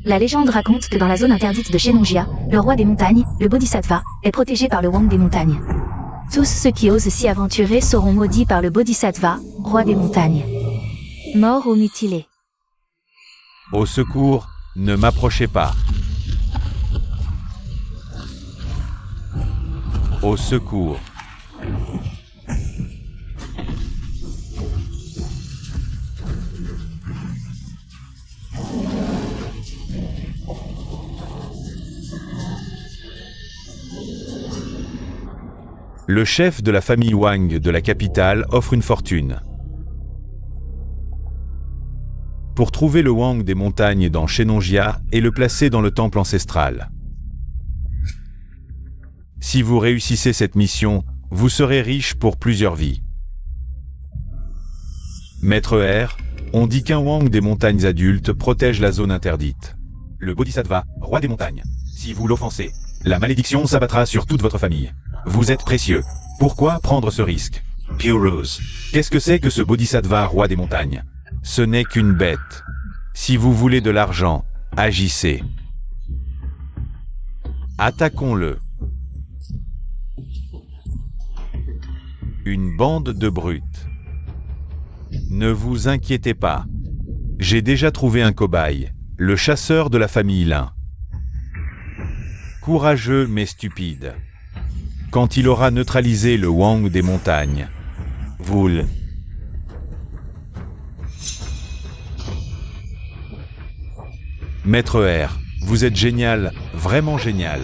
La légende raconte que dans la zone interdite de Shenonjia, le roi des montagnes, le Bodhisattva, est protégé par le Wang des montagnes. Tous ceux qui osent s'y aventurer seront maudits par le Bodhisattva, roi des montagnes. Morts ou mutilés. Au secours, ne m'approchez pas. Au secours. Le chef de la famille Wang de la capitale offre une fortune. Pour trouver le Wang des montagnes dans Shenonjia et le placer dans le temple ancestral. Si vous réussissez cette mission, vous serez riche pour plusieurs vies. Maître R, on dit qu'un Wang des montagnes adultes protège la zone interdite. Le Bodhisattva, roi des montagnes. Si vous l'offensez, la malédiction s'abattra sur toute votre famille. Vous êtes précieux. Pourquoi prendre ce risque? Pure Rose. Qu'est-ce que c'est que ce Bodhisattva, roi des montagnes? Ce n'est qu'une bête. Si vous voulez de l'argent, agissez. Attaquons-le. Une bande de brutes. Ne vous inquiétez pas. J'ai déjà trouvé un cobaye, le chasseur de la famille Lin. Courageux mais stupide. Quand il aura neutralisé le Wang des montagnes, vous le... Maître R, vous êtes génial, vraiment génial.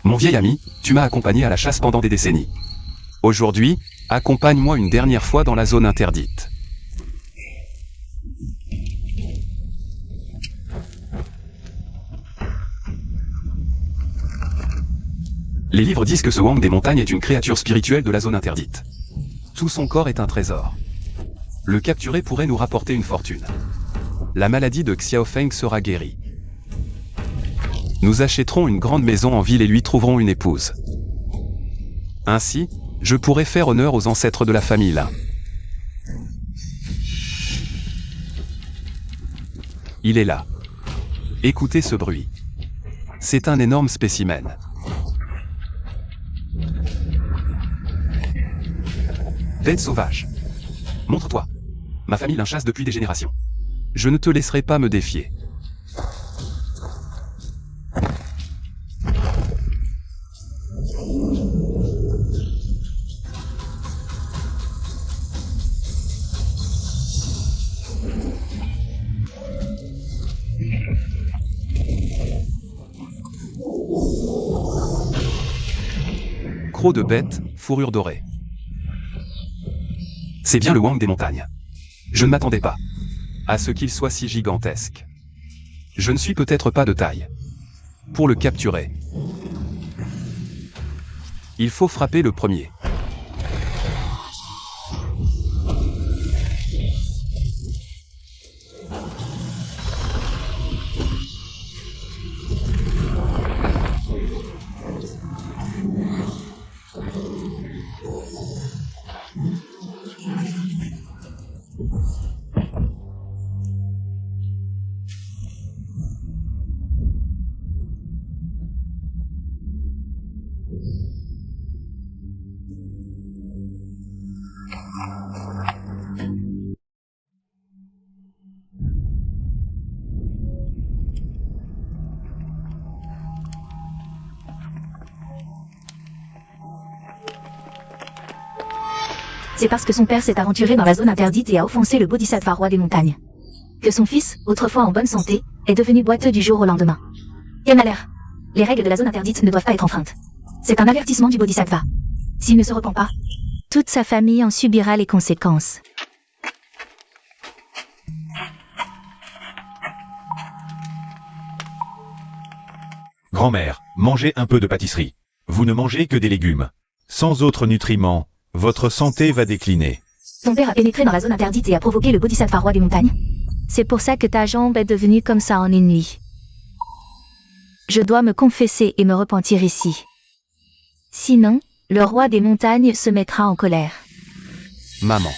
Mon vieil ami, tu m'as accompagné à la chasse pendant des décennies. Aujourd'hui, accompagne-moi une dernière fois dans la zone interdite. Les livres disent que ce Wang des montagnes est une créature spirituelle de la zone interdite. Tout son corps est un trésor. Le capturer pourrait nous rapporter une fortune. La maladie de Xiaofeng sera guérie. Nous achèterons une grande maison en ville et lui trouverons une épouse. Ainsi, je pourrai faire honneur aux ancêtres de la famille Lin. Il est là. Écoutez ce bruit. C'est un énorme spécimen. Bête sauvage. Montre-toi. Ma famille Lin chasse depuis des générations. Je ne te laisserai pas me défier. Croc de bête, fourrure dorée. C'est bien le Wang des montagnes. Je ne m'attendais pas à ce qu'il soit si gigantesque. Je ne suis peut-être pas de taille pour le capturer. Il faut frapper le premier. C'est parce que son père s'est aventuré dans la zone interdite et a offensé le Bodhisattva roi des montagnes que son fils, autrefois en bonne santé, est devenu boiteux du jour au lendemain. Quel malheur! Les règles de la zone interdite ne doivent pas être enfreintes. C'est un avertissement du Bodhisattva. S'il ne se repent pas, toute sa famille en subira les conséquences. Grand-mère, mangez un peu de pâtisserie. Vous ne mangez que des légumes. Sans autres nutriments, votre santé va décliner. Ton père a pénétré dans la zone interdite et a provoqué le Bodhisattva roi des montagnes. C'est pour ça que ta jambe est devenue comme ça en une nuit. Je dois me confesser et me repentir ici. Sinon, le roi des montagnes se mettra en colère. Maman.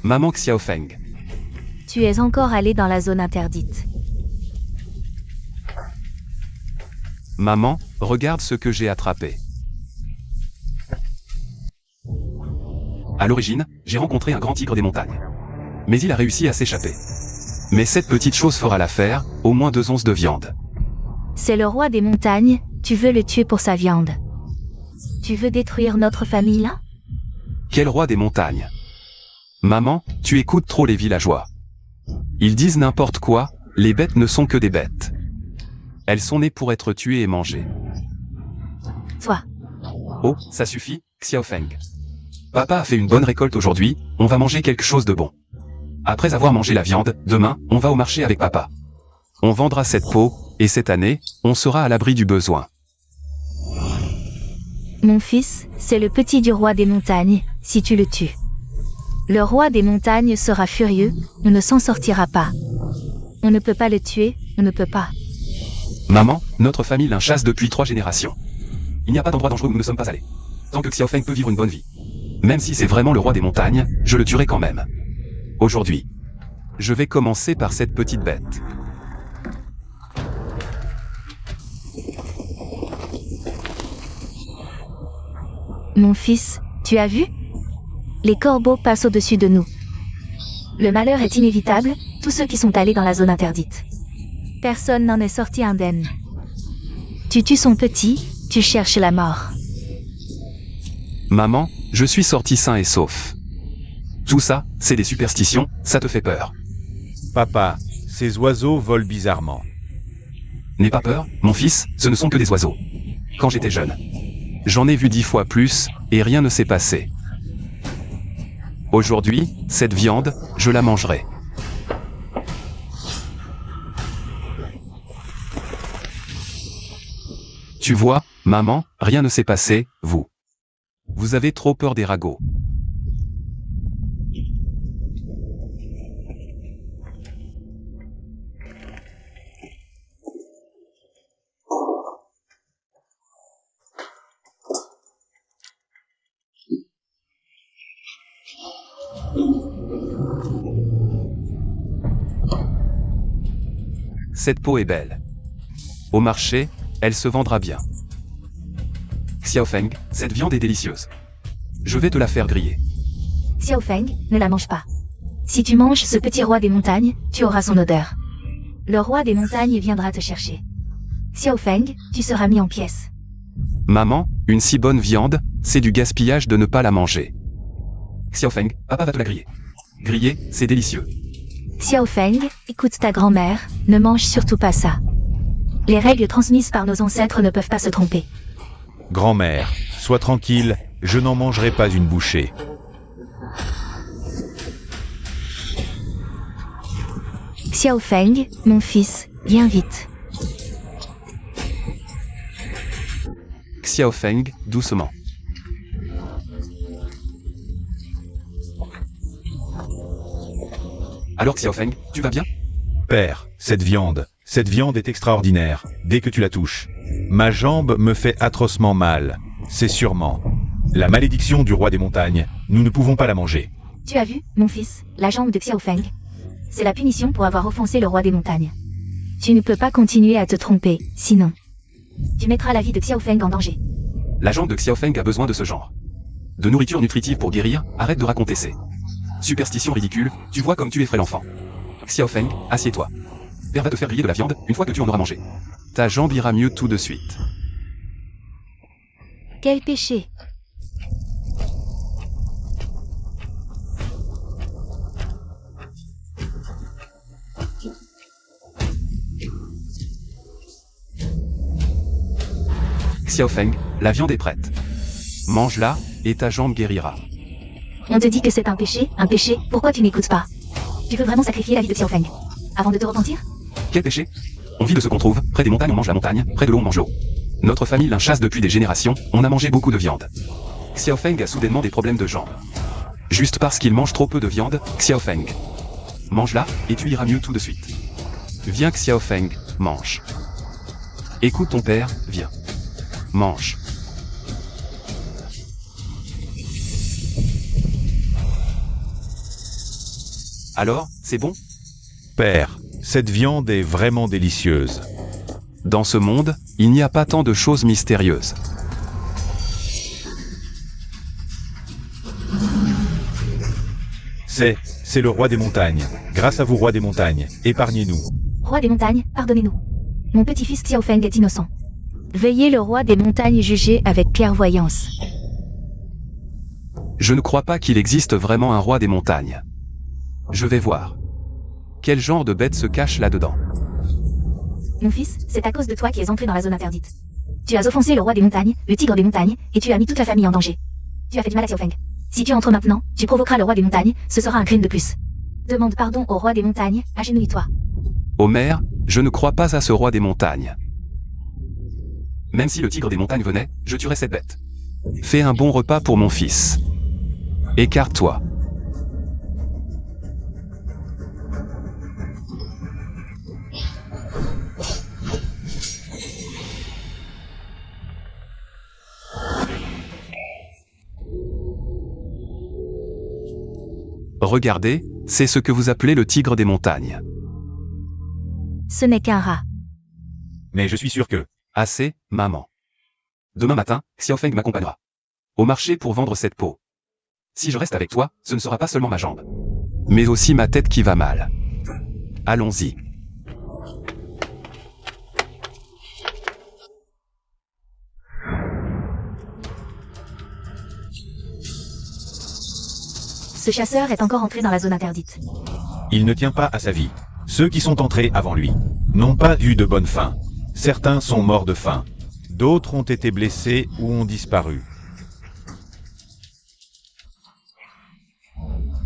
Maman Xiaofeng. Tu es encore allé dans la zone interdite. Maman, regarde ce que j'ai attrapé. À l'origine, j'ai rencontré un grand tigre des montagnes. Mais il a réussi à s'échapper. Mais cette petite chose fera l'affaire, au moins 2 onces de viande. C'est le roi des montagnes, tu veux le tuer pour sa viande. Tu veux détruire notre famille là? Quel roi des montagnes? Maman, tu écoutes trop les villageois. Ils disent n'importe quoi, les bêtes ne sont que des bêtes. Elles sont nées pour être tuées et mangées. Toi. Oh, ça suffit, Xiaofeng. Papa a fait une bonne récolte aujourd'hui, on va manger quelque chose de bon. Après avoir mangé la viande, demain, on va au marché avec papa. On vendra cette peau, et cette année, on sera à l'abri du besoin. Mon fils, c'est le petit du roi des montagnes, si tu le tues. Le roi des montagnes sera furieux, on ne s'en sortira pas. On ne peut pas le tuer, on ne peut pas. Maman, notre famille l'un chasse depuis 3 générations. Il n'y a pas d'endroit dangereux où nous ne sommes pas allés. Tant que Xiaofeng peut vivre une bonne vie. Même si c'est vraiment le roi des montagnes, je le tuerai quand même. Aujourd'hui. Je vais commencer par cette petite bête. Mon fils, tu as vu? Les corbeaux passent au-dessus de nous. Le malheur est inévitable, tous ceux qui sont allés dans la zone interdite. Personne n'en est sorti indemne. Tu tues son petit, tu cherches la mort. Maman, je suis sorti sain et sauf. Tout ça, c'est des superstitions, ça te fait peur. Papa, ces oiseaux volent bizarrement. N'aie pas peur, mon fils, ce ne sont que des oiseaux. Quand j'étais jeune, j'en ai vu 10 fois plus, et rien ne s'est passé. Aujourd'hui, cette viande, je la mangerai. Tu vois, maman, rien ne s'est passé, vous. Vous avez trop peur des ragots. Cette peau est belle. Au marché, elle se vendra bien. Xiaofeng, cette viande est délicieuse. Je vais te la faire griller. Xiaofeng, ne la mange pas. Si tu manges ce petit roi des montagnes, tu auras son odeur. Le roi des montagnes viendra te chercher. Xiaofeng, tu seras mis en pièces. Maman, une si bonne viande, c'est du gaspillage de ne pas la manger. Xiaofeng, papa va te la griller. Griller, c'est délicieux. Xiaofeng, écoute ta grand-mère, ne mange surtout pas ça. Les règles transmises par nos ancêtres ne peuvent pas se tromper. Grand-mère, sois tranquille, je n'en mangerai pas une bouchée. Xiaofeng, mon fils, viens vite. Xiaofeng, doucement. Alors Xiaofeng, tu vas bien? Père, cette viande est extraordinaire, dès que tu la touches. Ma jambe me fait atrocement mal. C'est sûrement la malédiction du roi des montagnes. Nous ne pouvons pas la manger. Tu as vu, mon fils, la jambe de Xiaofeng? C'est la punition pour avoir offensé le roi des montagnes. Tu ne peux pas continuer à te tromper, sinon tu mettras la vie de Xiaofeng en danger. La jambe de Xiaofeng a besoin de ce genre de nourriture nutritive pour guérir, arrête de raconter ces superstitions ridicules, tu vois comme tu effraies l'enfant. Xiaofeng, assieds-toi. Père va te faire griller de la viande, une fois que tu en auras mangé. Ta jambe ira mieux tout de suite. Quel péché! Xiaofeng, la viande est prête. Mange-la, et ta jambe guérira. On te dit que c'est un péché, pourquoi tu n'écoutes pas? Tu veux vraiment sacrifier la vie de Xiaofeng avant de te repentir? Quel péché? On vit de ce qu'on trouve, près des montagnes on mange la montagne, près de l'eau on mange l'eau. Notre famille l'un chasse depuis des générations, on a mangé beaucoup de viande. Xiaofeng a soudainement des problèmes de jambes. Juste parce qu'il mange trop peu de viande, Xiaofeng. Mange-la, et tu iras mieux tout de suite. Viens Xiaofeng, mange. Écoute ton père, viens. Mange. Alors, c'est bon? Père, cette viande est vraiment délicieuse. Dans ce monde, il n'y a pas tant de choses mystérieuses. C'est le roi des montagnes. Grâce à vous, roi des montagnes, épargnez-nous. Roi des montagnes, pardonnez-nous. Mon petit-fils Xiaofeng est innocent. Veuillez le roi des montagnes juger avec clairvoyance. Je ne crois pas qu'il existe vraiment un roi des montagnes. Je vais voir. Quel genre de bête se cache là-dedans? Mon fils, c'est à cause de toi qui es entré dans la zone interdite. Tu as offensé le roi des montagnes, le tigre des montagnes, et tu as mis toute la famille en danger. Tu as fait du mal à Xiaofeng. Si tu entres maintenant, tu provoqueras le roi des montagnes, ce sera un crime de plus. Demande pardon au roi des montagnes, agenouille-toi. Homer, je ne crois pas à ce roi des montagnes. Même si le tigre des montagnes venait, je tuerais cette bête. Fais un bon repas pour mon fils. Écarte-toi. Regardez, c'est ce que vous appelez le tigre des montagnes. Ce n'est qu'un rat. Mais je suis sûr que... Assez, maman. Demain matin, Xiaofeng m'accompagnera au marché pour vendre cette peau. Si je reste avec toi, ce ne sera pas seulement ma jambe, mais aussi ma tête qui va mal. Allons-y. Ce chasseur est encore entré dans la zone interdite. Il ne tient pas à sa vie. Ceux qui sont entrés avant lui n'ont pas eu de bonne fin. Certains sont morts de faim. D'autres ont été blessés ou ont disparu.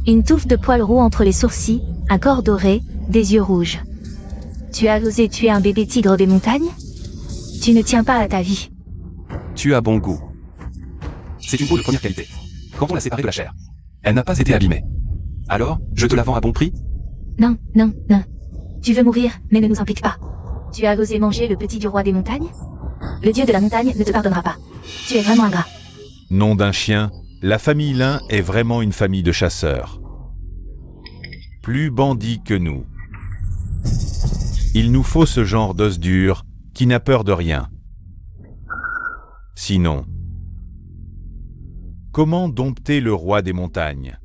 Une touffe de poils roux entre les sourcils, un corps doré, des yeux rouges. Tu as osé tuer un bébé tigre des montagnes? Tu ne tiens pas à ta vie. Tu as bon goût. C'est une peau de première qualité. Quand on l'a séparée de la chair, elle n'a pas été abîmée. Alors, je te la vends à bon prix? Non, non, non. Tu veux mourir, mais ne nous implique pas. Tu as osé manger le petit du roi des montagnes? Le dieu de la montagne ne te pardonnera pas. Tu es vraiment ingrat. Nom d'un chien, la famille Lin est vraiment une famille de chasseurs. Plus bandits que nous. Il nous faut ce genre d'os dur, qui n'a peur de rien. Sinon, comment dompter le roi des montagnes?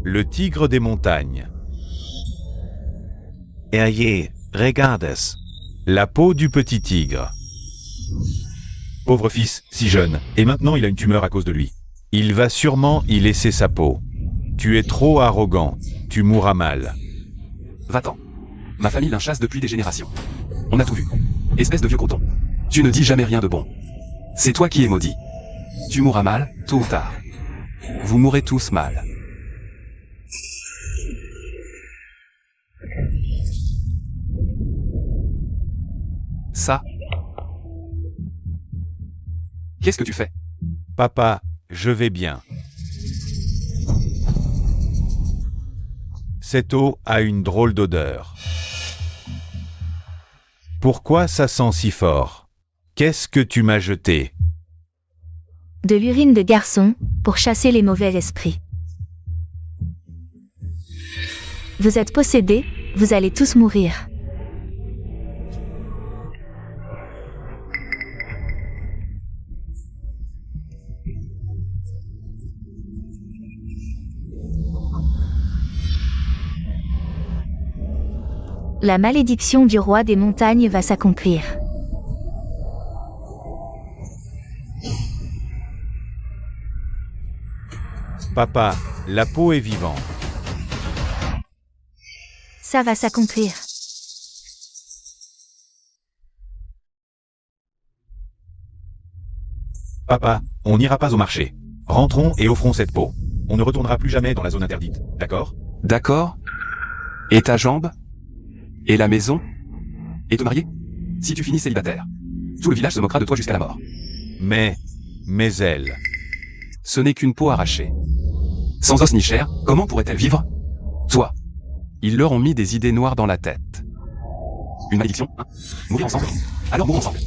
Le tigre des montagnes. Ayez, regardes. La peau du petit tigre. Pauvre fils, si jeune, et maintenant il a une tumeur à cause de lui. Il va sûrement y laisser sa peau. Tu es trop arrogant, tu mourras mal. Va-t'en. Ma famille l'inchasse depuis des générations. On a tout vu. Espèce de vieux croton. Tu ne dis jamais rien de bon. C'est toi qui es maudit. Tu mourras mal, tôt ou tard. Vous mourrez tous mal. Ça. Qu'est-ce que tu fais? Papa, je vais bien. Cette eau a une drôle d'odeur. Pourquoi ça sent si fort? Qu'est-ce que tu m'as jeté? De l'urine de garçon, pour chasser les mauvais esprits. Vous êtes possédés, vous allez tous mourir. La malédiction du roi des montagnes va s'accomplir. Papa, la peau est vivante. Ça va s'accomplir. Papa, on n'ira pas au marché. Rentrons et offrons cette peau. On ne retournera plus jamais dans la zone interdite, d'accord? D'accord? Et ta jambe? Et la maison? Et te marier? Si tu finis célibataire. Tout le village se moquera de toi jusqu'à la mort. Mais elle. Ce n'est qu'une peau arrachée. Sans os ni chair, comment pourrait-elle vivre? Toi. Ils leur ont mis des idées noires dans la tête. Une malédiction, hein? Mourir ensemble? Alors mourons ensemble.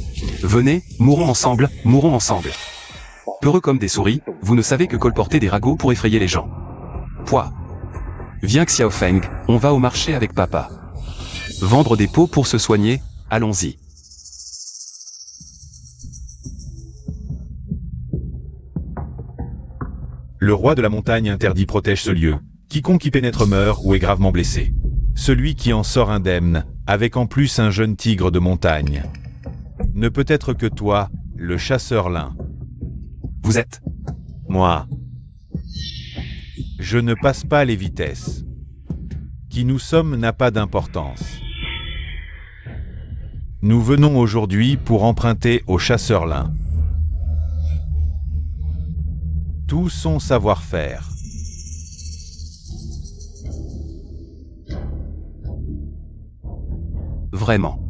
Venez, mourons ensemble, mourons ensemble. Peureux comme des souris, vous ne savez que colporter des ragots pour effrayer les gens. Pouah. Viens Xiaofeng, on va au marché avec papa. Vendre des peaux pour se soigner, allons-y. Le roi de la montagne interdit protège ce lieu. Quiconque y pénètre meurt ou est gravement blessé. Celui qui en sort indemne, avec en plus un jeune tigre de montagne, ne peut être que toi, le chasseur lin. Vous êtes? Moi. Je ne passe pas les vitesses. Qui nous sommes n'a pas d'importance. Nous venons aujourd'hui pour emprunter au chasseur lin tout son savoir-faire. Vraiment.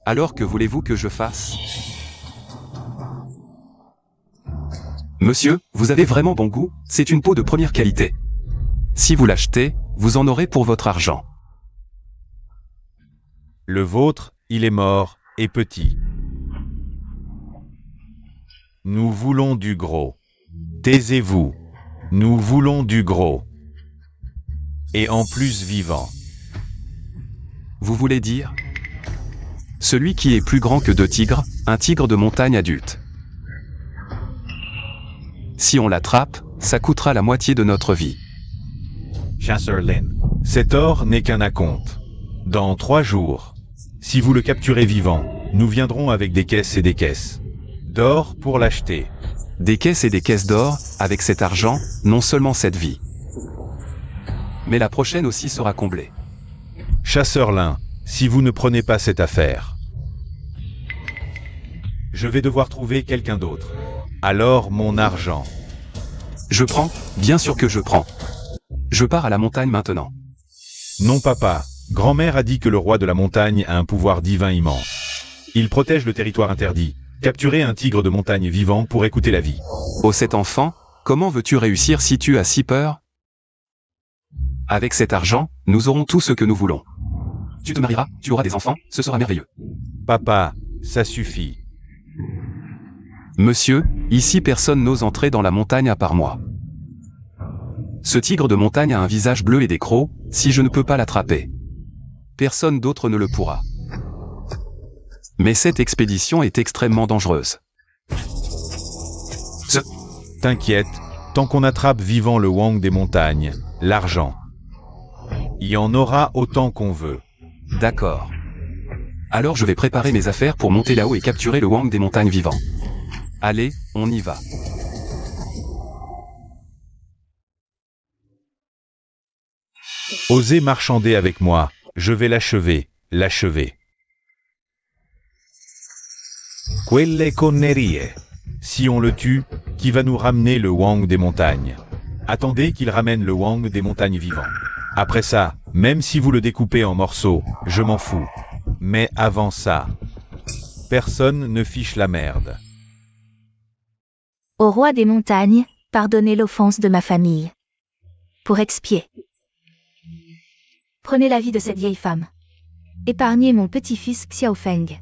Alors que voulez-vous que je fasse? Monsieur, vous avez vraiment bon goût, c'est une peau de première qualité. Si vous l'achetez, vous en aurez pour votre argent. Le vôtre, il est mort, et petit. Nous voulons du gros. Taisez-vous. Nous voulons du gros. Et en plus vivant. Vous voulez dire? Celui qui est plus grand que 2 tigres, un tigre de montagne adulte. Si on l'attrape, ça coûtera la moitié de notre vie. Chasseur Lin. Cet or n'est qu'un acompte. Dans 3 jours, si vous le capturez vivant, nous viendrons avec des caisses et des caisses d'or pour l'acheter. Des caisses et des caisses d'or, avec cet argent, non seulement cette vie, mais la prochaine aussi sera comblée. Chasseur Lin, si vous ne prenez pas cette affaire, je vais devoir trouver quelqu'un d'autre. Alors mon argent. Je prends, bien sûr que je prends. Je pars à la montagne maintenant. Non papa, grand-mère a dit que le roi de la montagne a un pouvoir divin immense. Il protège le territoire interdit. Capturer un tigre de montagne vivant pour écouter la vie. Oh cet enfant, comment veux-tu réussir si tu as si peur? Avec cet argent, nous aurons tout ce que nous voulons. Tu te marieras, tu auras des enfants, ce sera merveilleux. Papa, ça suffit. Monsieur, ici personne n'ose entrer dans la montagne à part moi. Ce tigre de montagne a un visage bleu et des crocs, si je ne peux pas l'attraper, personne d'autre ne le pourra. Mais cette expédition est extrêmement dangereuse. T'inquiète, tant qu'on attrape vivant le Wang des montagnes, l'argent, il y en aura autant qu'on veut. D'accord. Alors je vais préparer mes affaires pour monter là-haut et capturer le Wang des montagnes vivant. Allez, on y va. Osez marchander avec moi, je vais l'achever, l'achever. Quelle connerie. Si on le tue, qui va nous ramener le Wang des montagnes? Attendez qu'il ramène le Wang des montagnes vivant. Après ça, même si vous le découpez en morceaux, je m'en fous. Mais avant ça, personne ne fiche la merde. Au roi des montagnes, pardonnez l'offense de ma famille. Pour expier, prenez la vie de cette vieille femme. Épargnez mon petit-fils Xiaofeng.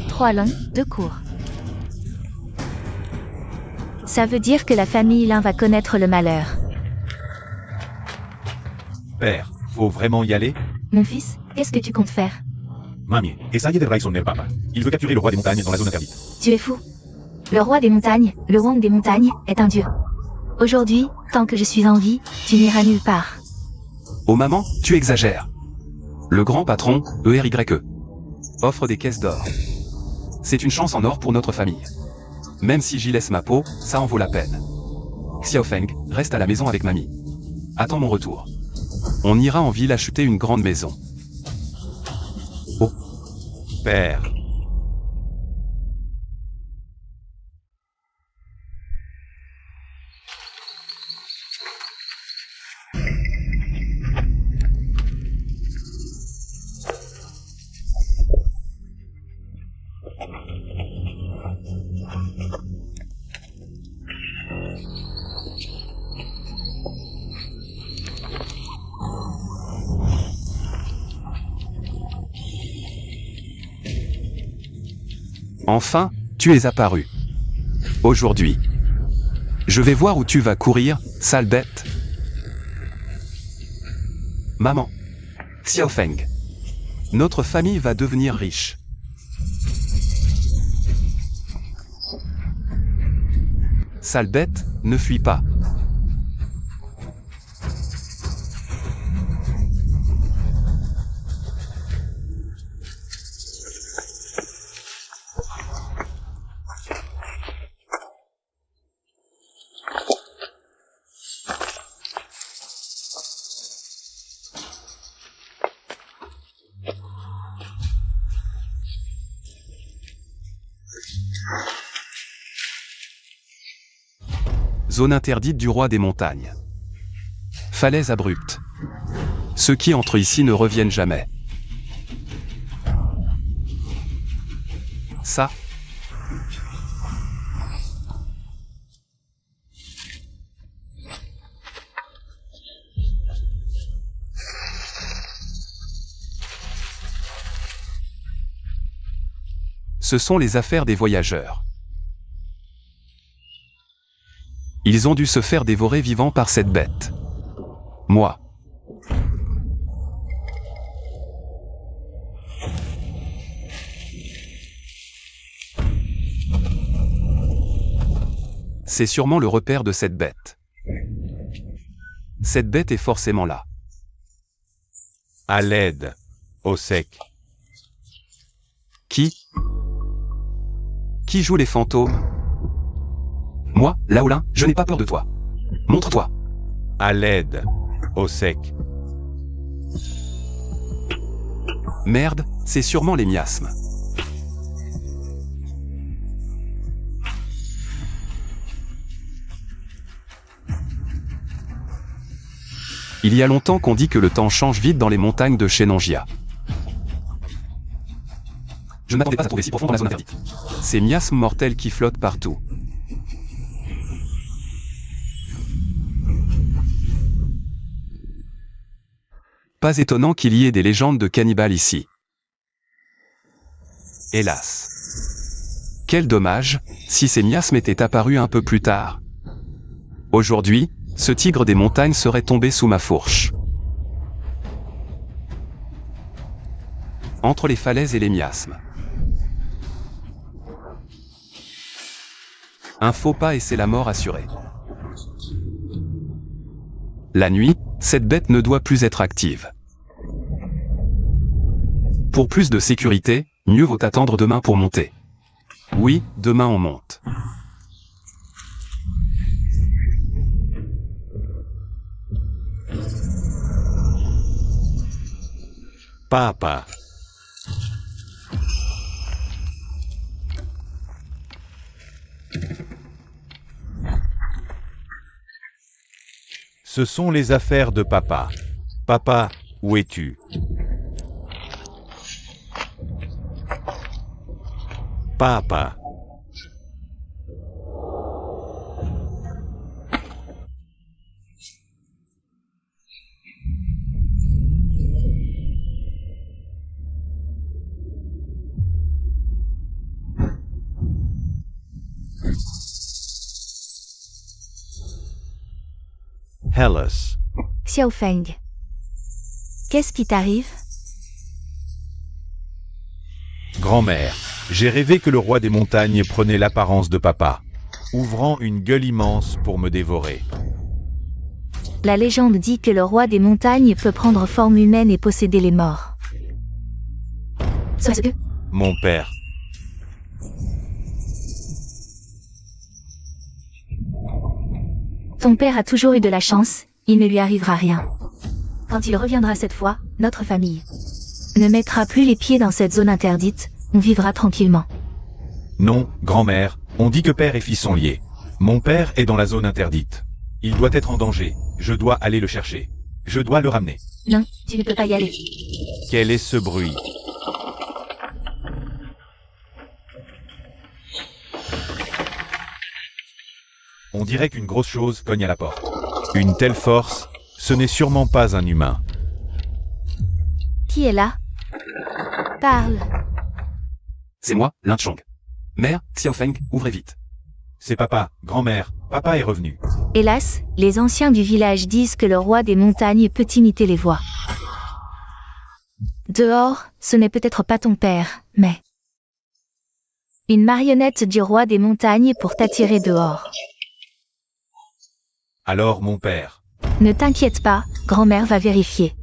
3 longs, 2 courts. Ça veut dire que la famille Lin va connaître le malheur. Père, faut vraiment y aller? Mon fils, qu'est-ce que tu comptes faire? Mami, essaye de traicionner papa. Il veut capturer le roi des montagnes dans la zone interdite. Tu es fou. Le roi des montagnes, le Wang des montagnes, est un dieu. Aujourd'hui, tant que je suis en vie, tu n'iras nulle part. Oh maman, tu exagères. Le grand patron, ERYE, offre des caisses d'or. C'est une chance en or pour notre famille. Même si j'y laisse ma peau, ça en vaut la peine. Xiaofeng, reste à la maison avec mamie. Attends mon retour. On ira en ville acheter une grande maison. Oh. Père. Enfin, tu es apparu. Aujourd'hui. Je vais voir où tu vas courir, sale bête. Maman. Xiaofeng. Notre famille va devenir riche. Sale bête, ne fuis pas. Zone interdite du roi des montagnes. Falaise abrupte. Ceux qui entrent ici ne reviennent jamais. Ça. Ce sont les affaires des voyageurs. Ils ont dû se faire dévorer vivants par cette bête. Moi. C'est sûrement le repère de cette bête. Cette bête est forcément là. À l'aide. Au sec. Qui joue les fantômes? Moi, Laolin, je n'ai pas peur de toi. Montre-toi. À l'aide. Au sec. Merde, c'est sûrement les miasmes. Il y a longtemps qu'on dit que le temps change vite dans les montagnes de Shenanjia. Je ne m'attendais pas à trouver si profond dans la zone interdite. Ces miasmes mortels qui flottent partout. Pas étonnant qu'il y ait des légendes de cannibales ici. Hélas. Quel dommage, si ces miasmes étaient apparus un peu plus tard. Aujourd'hui, ce tigre des montagnes serait tombé sous ma fourche. Entre les falaises et les miasmes. Un faux pas et c'est la mort assurée. La nuit, cette bête ne doit plus être active. Pour plus de sécurité, mieux vaut attendre demain pour monter. Oui, demain on monte. Papa. Ce sont les affaires de papa. Papa, où es-tu? Papa. Hellas. Xiaofeng. Qu'est-ce qui t'arrive? Grand-mère, j'ai rêvé que le roi des montagnes prenait l'apparence de papa, ouvrant une gueule immense pour me dévorer. La légende dit que le roi des montagnes peut prendre forme humaine et posséder les morts. Serait-ce que... Mon père. Ton père a toujours eu de la chance, il ne lui arrivera rien. Quand il reviendra cette fois, notre famille ne mettra plus les pieds dans cette zone interdite, on vivra tranquillement. Non, grand-mère, on dit que père et fils sont liés. Mon père est dans la zone interdite. Il doit être en danger, je dois aller le chercher. Je dois le ramener. Non, tu ne peux pas y aller. Quel est ce bruit? On dirait qu'une grosse chose cogne à la porte. Une telle force, ce n'est sûrement pas un humain. Qui est là? Parle. C'est moi, Lin Chong. Mère, Xiaofeng, ouvrez vite. C'est papa, grand-mère, papa est revenu. Hélas, les anciens du village disent que le roi des montagnes peut imiter les voix. Dehors, ce n'est peut-être pas ton père, mais une marionnette du roi des montagnes pour t'attirer dehors. Alors mon père. Ne t'inquiète pas, grand-mère va vérifier.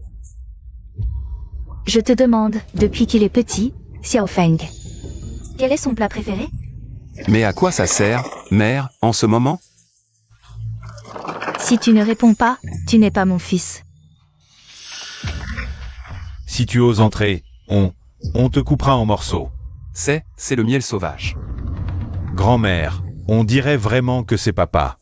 Je te demande, depuis qu'il est petit, Xiaofeng, quel est son plat préféré? Mais à quoi ça sert, mère, en ce moment? Si tu ne réponds pas, tu n'es pas mon fils. Si tu oses entrer, on te coupera en morceaux. C'est le miel sauvage. Grand-mère, on dirait vraiment que c'est papa.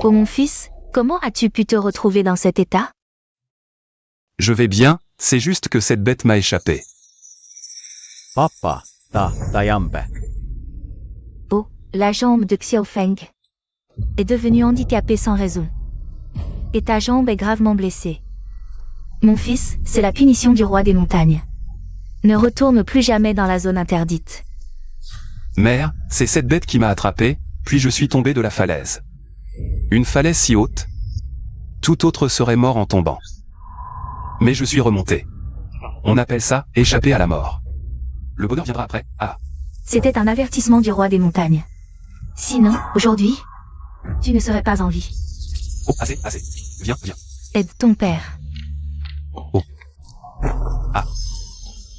Oh mon fils, comment as-tu pu te retrouver dans cet état? Je vais bien, c'est juste que cette bête m'a échappé. Papa, Tayambe. Oh, la jambe de Xiaofeng est devenue handicapée sans raison. Et ta jambe est gravement blessée. Mon fils, c'est la punition du roi des montagnes. Ne retourne plus jamais dans la zone interdite. Mère, c'est cette bête qui m'a attrapé, puis je suis tombé de la falaise. Une falaise si haute. Tout autre serait mort en tombant. Mais je suis remonté. On appelle ça échapper à la mort. Le bonheur viendra après. Ah. C'était un avertissement du roi des montagnes. Sinon, aujourd'hui, tu ne serais pas en vie. Oh, assez. Viens. Aide ton père. Oh. Ah.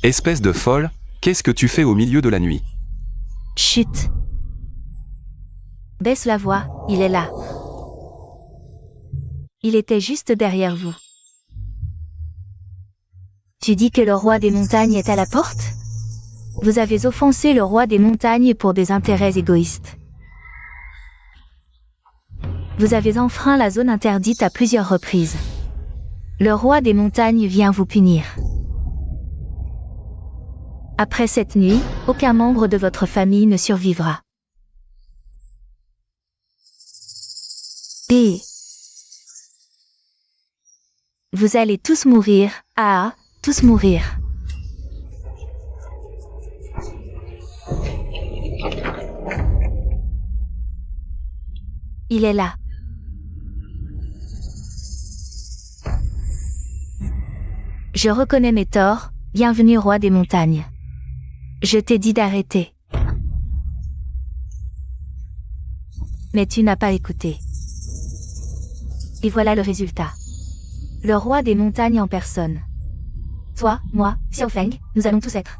Espèce de folle, qu'est-ce que tu fais au milieu de la nuit? Chut. Baisse la voix, il est là. Il était juste derrière vous. Tu dis que le roi des montagnes est à la porte? Vous avez offensé le roi des montagnes pour des intérêts égoïstes. Vous avez enfreint la zone interdite à plusieurs reprises. Le roi des montagnes vient vous punir. Après cette nuit, aucun membre de votre famille ne survivra. Et vous allez tous mourir, tous mourir. Il est là. Je reconnais mes torts, bienvenue roi des montagnes. Je t'ai dit d'arrêter. Mais tu n'as pas écouté. Et voilà le résultat. Le roi des montagnes en personne. Toi, moi, Xiaofeng, nous allons tous être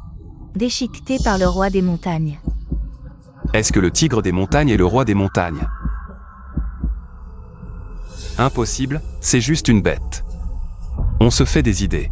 déchiquetés par le roi des montagnes. Est-ce que le tigre des montagnes est le roi des montagnes? Impossible, c'est juste une bête. On se fait des idées.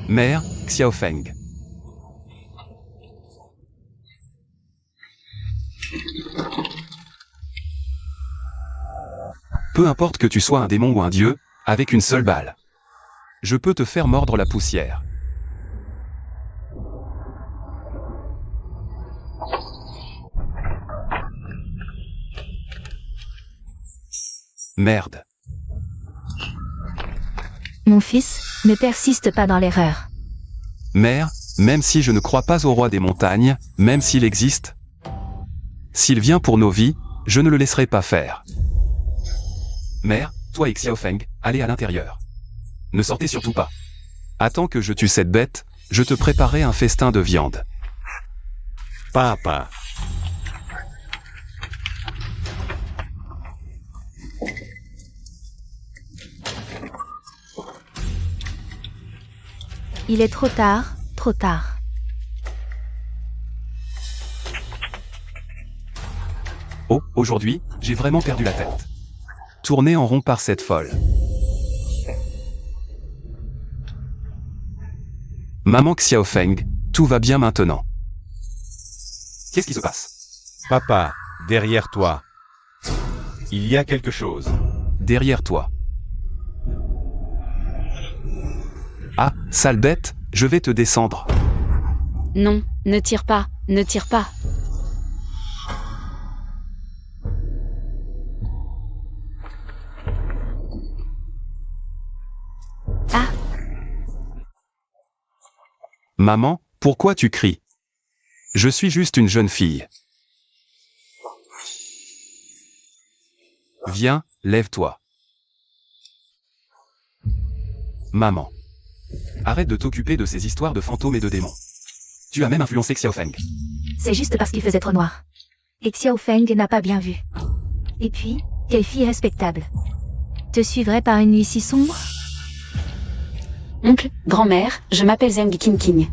Mère, Xiaofeng. Peu importe que tu sois un démon ou un dieu, avec une seule balle, je peux te faire mordre la poussière. Merde. Mon fils, ne persiste pas dans l'erreur. Mère, même si je ne crois pas au roi des montagnes, même s'il existe, s'il vient pour nos vies, je ne le laisserai pas faire. Mère, toi et Xiaofeng, allez à l'intérieur. Ne sortez surtout pas. Attends que je tue cette bête, je te préparerai un festin de viande. Papa. Il est trop tard, trop tard. Oh, aujourd'hui, j'ai vraiment perdu la tête. Tourner en rond par cette folle. Maman Xiaofeng, tout va bien maintenant. Qu'est-ce qui se passe? Papa, derrière toi. Il y a quelque chose. derrière toi. Ah, sale bête, je vais te descendre. Non, ne tire pas, ne tire pas. Ah, Maman, pourquoi tu cries? Je suis juste une jeune fille. Viens, lève-toi. Maman. Arrête de t'occuper de ces histoires de fantômes et de démons. Tu as même influencé Xiaofeng. c'est juste parce qu'il faisait trop noir. Et Xiao Feng n'a pas bien vu. Et puis, quelle fille respectable. Te suivrait par une nuit si sombre? Oncle, grand-mère, je m'appelle Zheng Qingqing.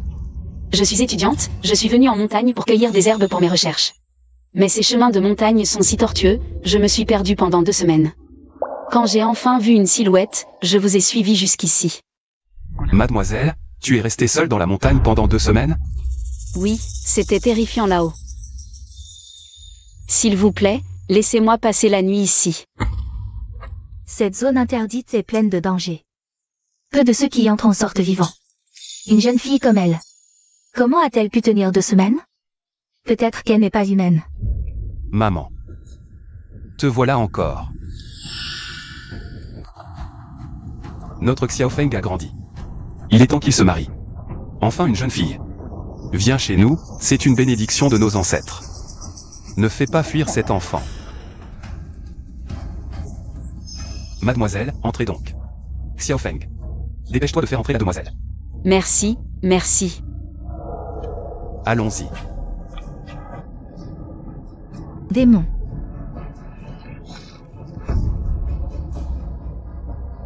Je suis étudiante, je suis venue en montagne pour cueillir des herbes pour mes recherches. Mais ces chemins de montagne sont si tortueux, je me suis perdue pendant 2 semaines. Quand j'ai enfin vu une silhouette, je vous ai suivi jusqu'ici. Mademoiselle, tu es restée seule dans la montagne pendant 2 semaines? Oui, c'était terrifiant là-haut. S'il vous plaît, laissez-moi passer la nuit ici. Cette zone interdite est pleine de dangers. Peu de ceux qui y entrent en sortent vivants. Une jeune fille comme elle. Comment a-t-elle pu tenir 2 semaines? Peut-être qu'elle n'est pas humaine. Maman. Te voilà encore. Notre Xiaofeng a grandi. Il est temps qu'il se marie. Enfin une jeune fille. Viens chez nous, c'est une bénédiction de nos ancêtres. Ne fais pas fuir cet enfant. Mademoiselle, entrez donc. Xiaofeng. Dépêche-toi de faire entrer la demoiselle. Merci, merci. Allons-y. Démon.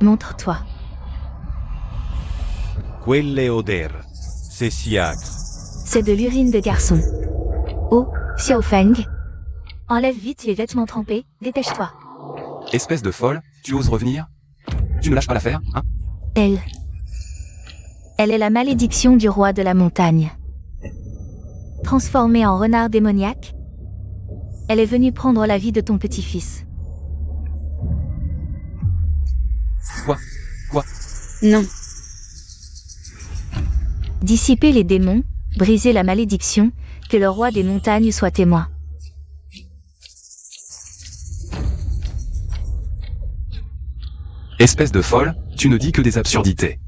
Montre-toi. Quelle odeur. C'est si âcre. C'est de l'urine de garçon. Oh, Xiaofeng. Enlève vite les vêtements trempés, dépêche-toi. Espèce de folle, tu oses revenir? Tu ne lâches pas l'affaire, hein? Elle. Elle est la malédiction du roi de la montagne. Transformée en renard démoniaque, elle est venue prendre la vie de ton petit-fils. Quoi? Non, Dissiper les démons, briser la malédiction, que le roi des montagnes soit témoin. Espèce de folle, tu ne dis que des absurdités.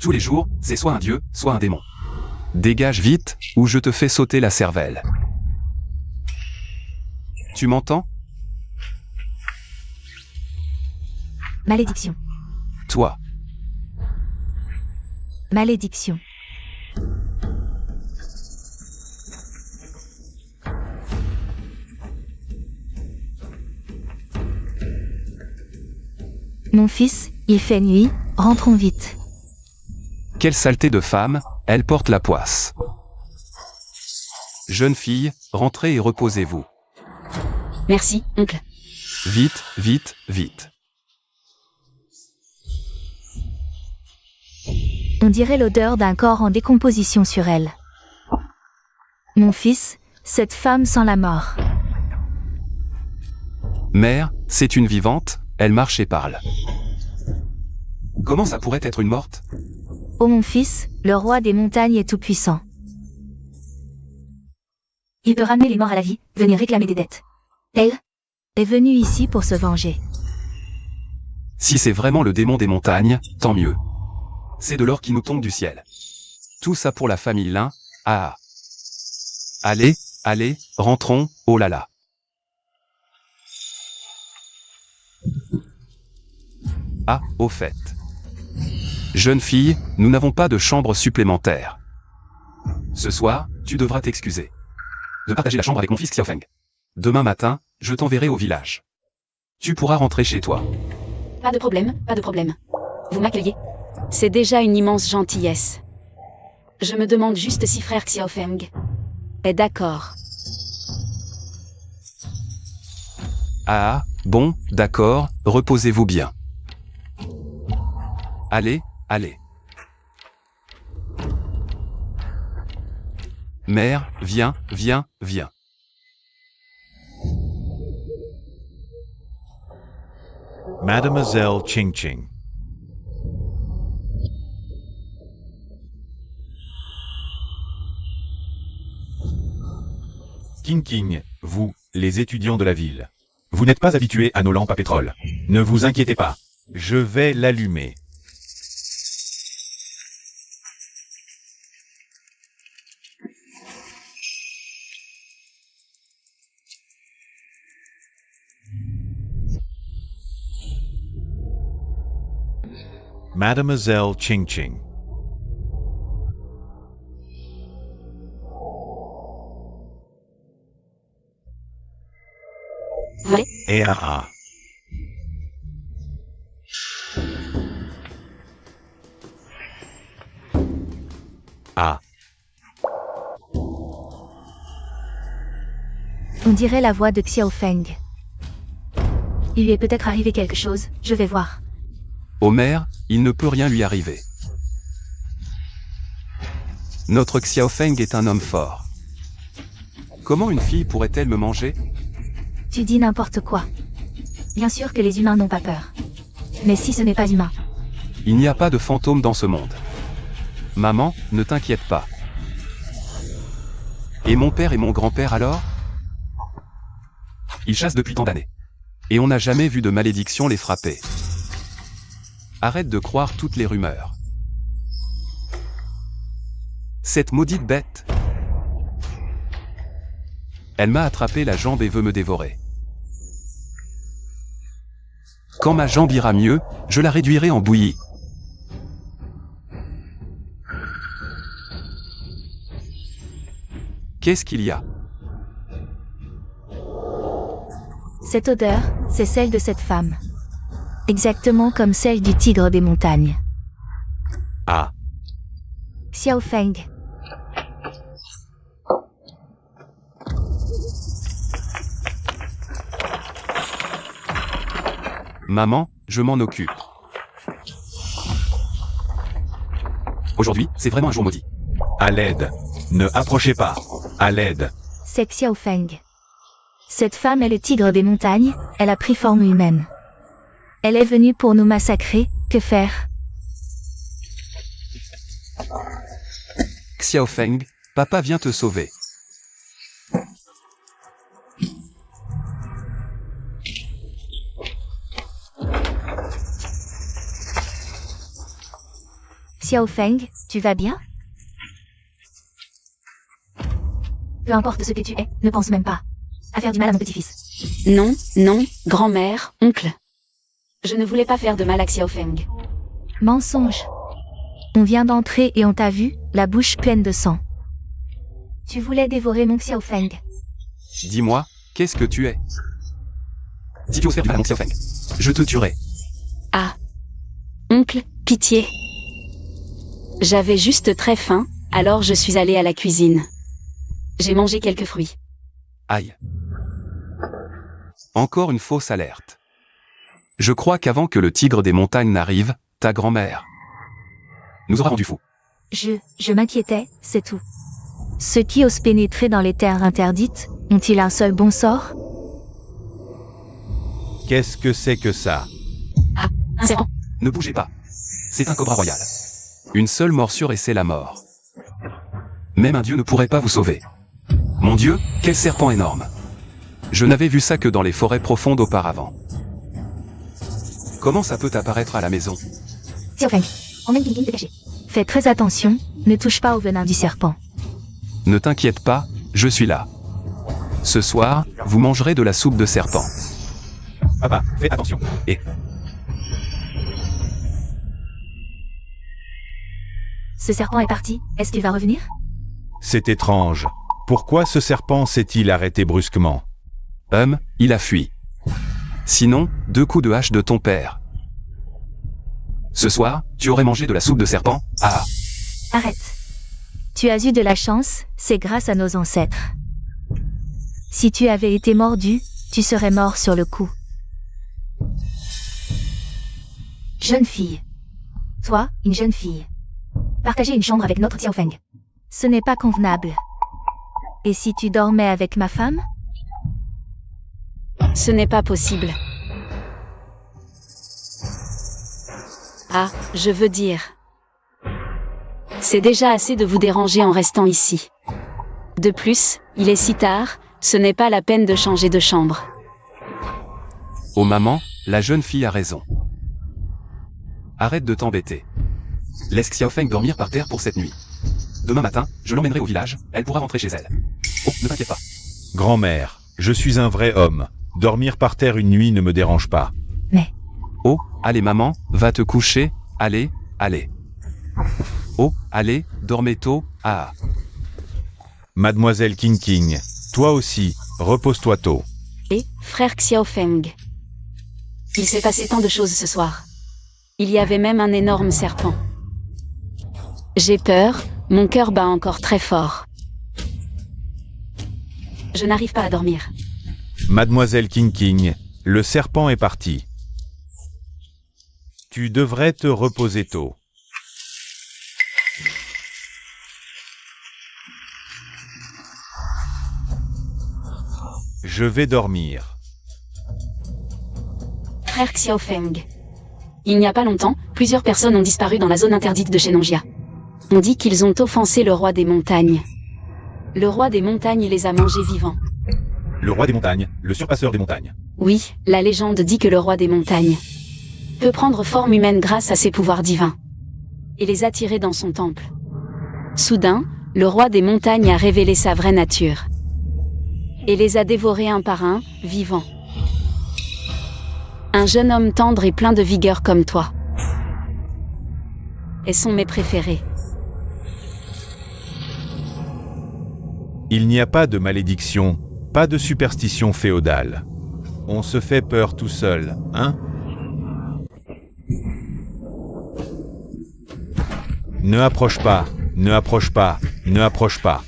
Tous les jours, c'est soit un dieu, soit un démon. Dégage vite, ou je te fais sauter la cervelle. Tu m'entends? Malédiction. Toi. Malédiction. Mon fils, il fait nuit, rentrons vite. Quelle saleté de femme, elle porte la poisse. Jeune fille, rentrez et reposez-vous. merci, oncle. Vite, vite, vite. On dirait l'odeur d'un corps en décomposition sur elle. Mon fils, cette femme sent la mort. Mère, c'est une vivante, elle marche et parle. Comment ça pourrait être une morte? Ô mon fils, le roi des montagnes est tout-puissant. Il peut ramener les morts à la vie, venir réclamer des dettes. Elle est venue ici pour se venger. Si c'est vraiment le démon des montagnes, tant mieux. C'est de l'or qui nous tombe du ciel. Tout ça pour la famille Lin, ah. Allez, allez, rentrons, oh là là. Ah, au fait. Jeune fille, nous n'avons pas de chambre supplémentaire. Ce soir, tu devras t'excuser de partager la chambre avec mon fils Xiaofeng. Demain matin, je t'enverrai au village. Tu pourras rentrer chez toi. Pas de problème, pas de problème. Vous m'accueillez? C'est déjà une immense gentillesse. Je me demande juste si frère Xiaofeng est d'accord. Ah, bon, d'accord, reposez-vous bien. Allez, allez. Mère, viens, viens, viens. Mademoiselle Ching Ching. King King, vous, les étudiants de la ville. Vous n'êtes pas habitués à nos lampes à pétrole. Ne vous inquiétez pas. Je vais l'allumer. Mademoiselle Ching Ching. Ouais. Et ah. Ah. On dirait la voix de Xiao Feng. Il lui est peut-être arrivé quelque chose, je vais voir. Homer, il ne peut rien lui arriver. Notre Xiao Feng est un homme fort. Comment une fille pourrait-elle me manger? Tu dis n'importe quoi. Bien sûr que les humains n'ont pas peur. Mais si ce n'est pas humain. Il n'y a pas de fantômes dans ce monde. Maman, ne t'inquiète pas. Et mon père et mon grand-père alors? Ils chassent depuis tant d'années. Et on n'a jamais vu de malédiction les frapper. Arrête de croire toutes les rumeurs. Cette maudite bête. Elle m'a attrapé la jambe et veut me dévorer. Quand ma jambe ira mieux, je la réduirai en bouillie. Qu'est-ce qu'il y a? Cette odeur, c'est celle de cette femme. Exactement comme celle du tigre des montagnes. Ah. Xiao Feng. Maman, je m'en occupe. Aujourd'hui, c'est vraiment un jour maudit. À l'aide. Ne approchez pas. À l'aide. C'est Xiao Feng. Cette femme est le tigre des montagnes, elle a pris forme humaine. Elle est venue pour nous massacrer, que faire? Xiao Feng, papa vient te sauver. Xiao Feng, tu vas bien? Peu importe ce que tu es, ne pense même pas à faire du mal à mon petit-fils. Non, non, grand-mère, oncle. Je ne voulais pas faire de mal à Xiao Feng. Mensonge. On vient d'entrer et on t'a vu, la bouche pleine de sang. Tu voulais dévorer mon Xiao Feng. Dis-moi, qu'est-ce que tu es? Si tu oses faire du mal à mon Xiao Feng, je te tuerai. Ah. Oncle, pitié. J'avais juste très faim, alors je suis allée à la cuisine. J'ai mangé quelques fruits. Aïe. Encore une fausse alerte. Je crois qu'avant que le tigre des montagnes n'arrive, ta grand-mère nous aura rendu fous. Je m'inquiétais, c'est tout. Ceux qui osent pénétrer dans les terres interdites, ont-ils un seul bon sort? Qu'est-ce que c'est que ça? Ah, un serpent. Ne bougez pas. C'est un cobra royal. Une seule morsure et c'est la mort. Même un dieu ne pourrait pas vous sauver. Mon Dieu, quel serpent énorme. Je n'avais vu ça que dans les forêts profondes auparavant. Comment ça peut apparaître à la maison? Xiao Feng, emmène King King te cacher. Fais très attention, ne touche pas au venin du serpent. Ne t'inquiète pas, je suis là. Ce soir, vous mangerez de la soupe de serpent. Papa, fais attention. Et Ce serpent est parti, est-ce qu'il va revenir? C'est étrange. Pourquoi ce serpent s'est-il arrêté brusquement? Il a fui. Sinon, 2 coups de hache de ton père. Ce soir, tu aurais mangé de la soupe de serpent? Ah! Arrête. Tu as eu de la chance, c'est grâce à nos ancêtres. Si tu avais été mordu, tu serais mort sur le coup. Jeune fille. Toi, une jeune fille. Partager une chambre avec notre Xiao Feng. Ce n'est pas convenable. Et si tu dormais avec ma femme? Ce n'est pas possible. Ah, je veux dire. C'est déjà assez de vous déranger en restant ici. De plus, il est si tard, ce n'est pas la peine de changer de chambre. Oh maman, la jeune fille a raison. Arrête de t'embêter. Laisse Xiaofeng dormir par terre pour cette nuit. Demain matin, je l'emmènerai au village, elle pourra rentrer chez elle. Oh, ne t'inquiète pas. Grand-mère, je suis un vrai homme. Dormir par terre une nuit ne me dérange pas. Mais, Oh, allez maman, va te coucher, allez, allez. Oh, allez, dormez tôt, ah. Mademoiselle King King, toi aussi, repose-toi tôt. Et, frère Xiaofeng. Il s'est passé tant de choses ce soir. Il y avait même un énorme serpent. J'ai peur, mon cœur bat encore très fort. Je n'arrive pas à dormir. Mademoiselle King King, le serpent est parti. Tu devrais te reposer tôt. Je vais dormir. Frère Xiaofeng. Il n'y a pas longtemps, plusieurs personnes ont disparu dans la zone interdite de Shenonjia. On dit qu'ils ont offensé le roi des montagnes. Le roi des montagnes les a mangés vivants. Le roi des montagnes, le surpasseur des montagnes. Oui, la légende dit que le roi des montagnes peut prendre forme humaine grâce à ses pouvoirs divins et les attirer dans son temple. Soudain, le roi des montagnes a révélé sa vraie nature et les a dévorés un par un, vivants. Un jeune homme tendre et plein de vigueur comme toi. Elles sont mes préférés. Il n'y a pas de malédiction, pas de superstition féodale. On se fait peur tout seul, hein? Ne approche pas, ne approche pas, ne approche pas.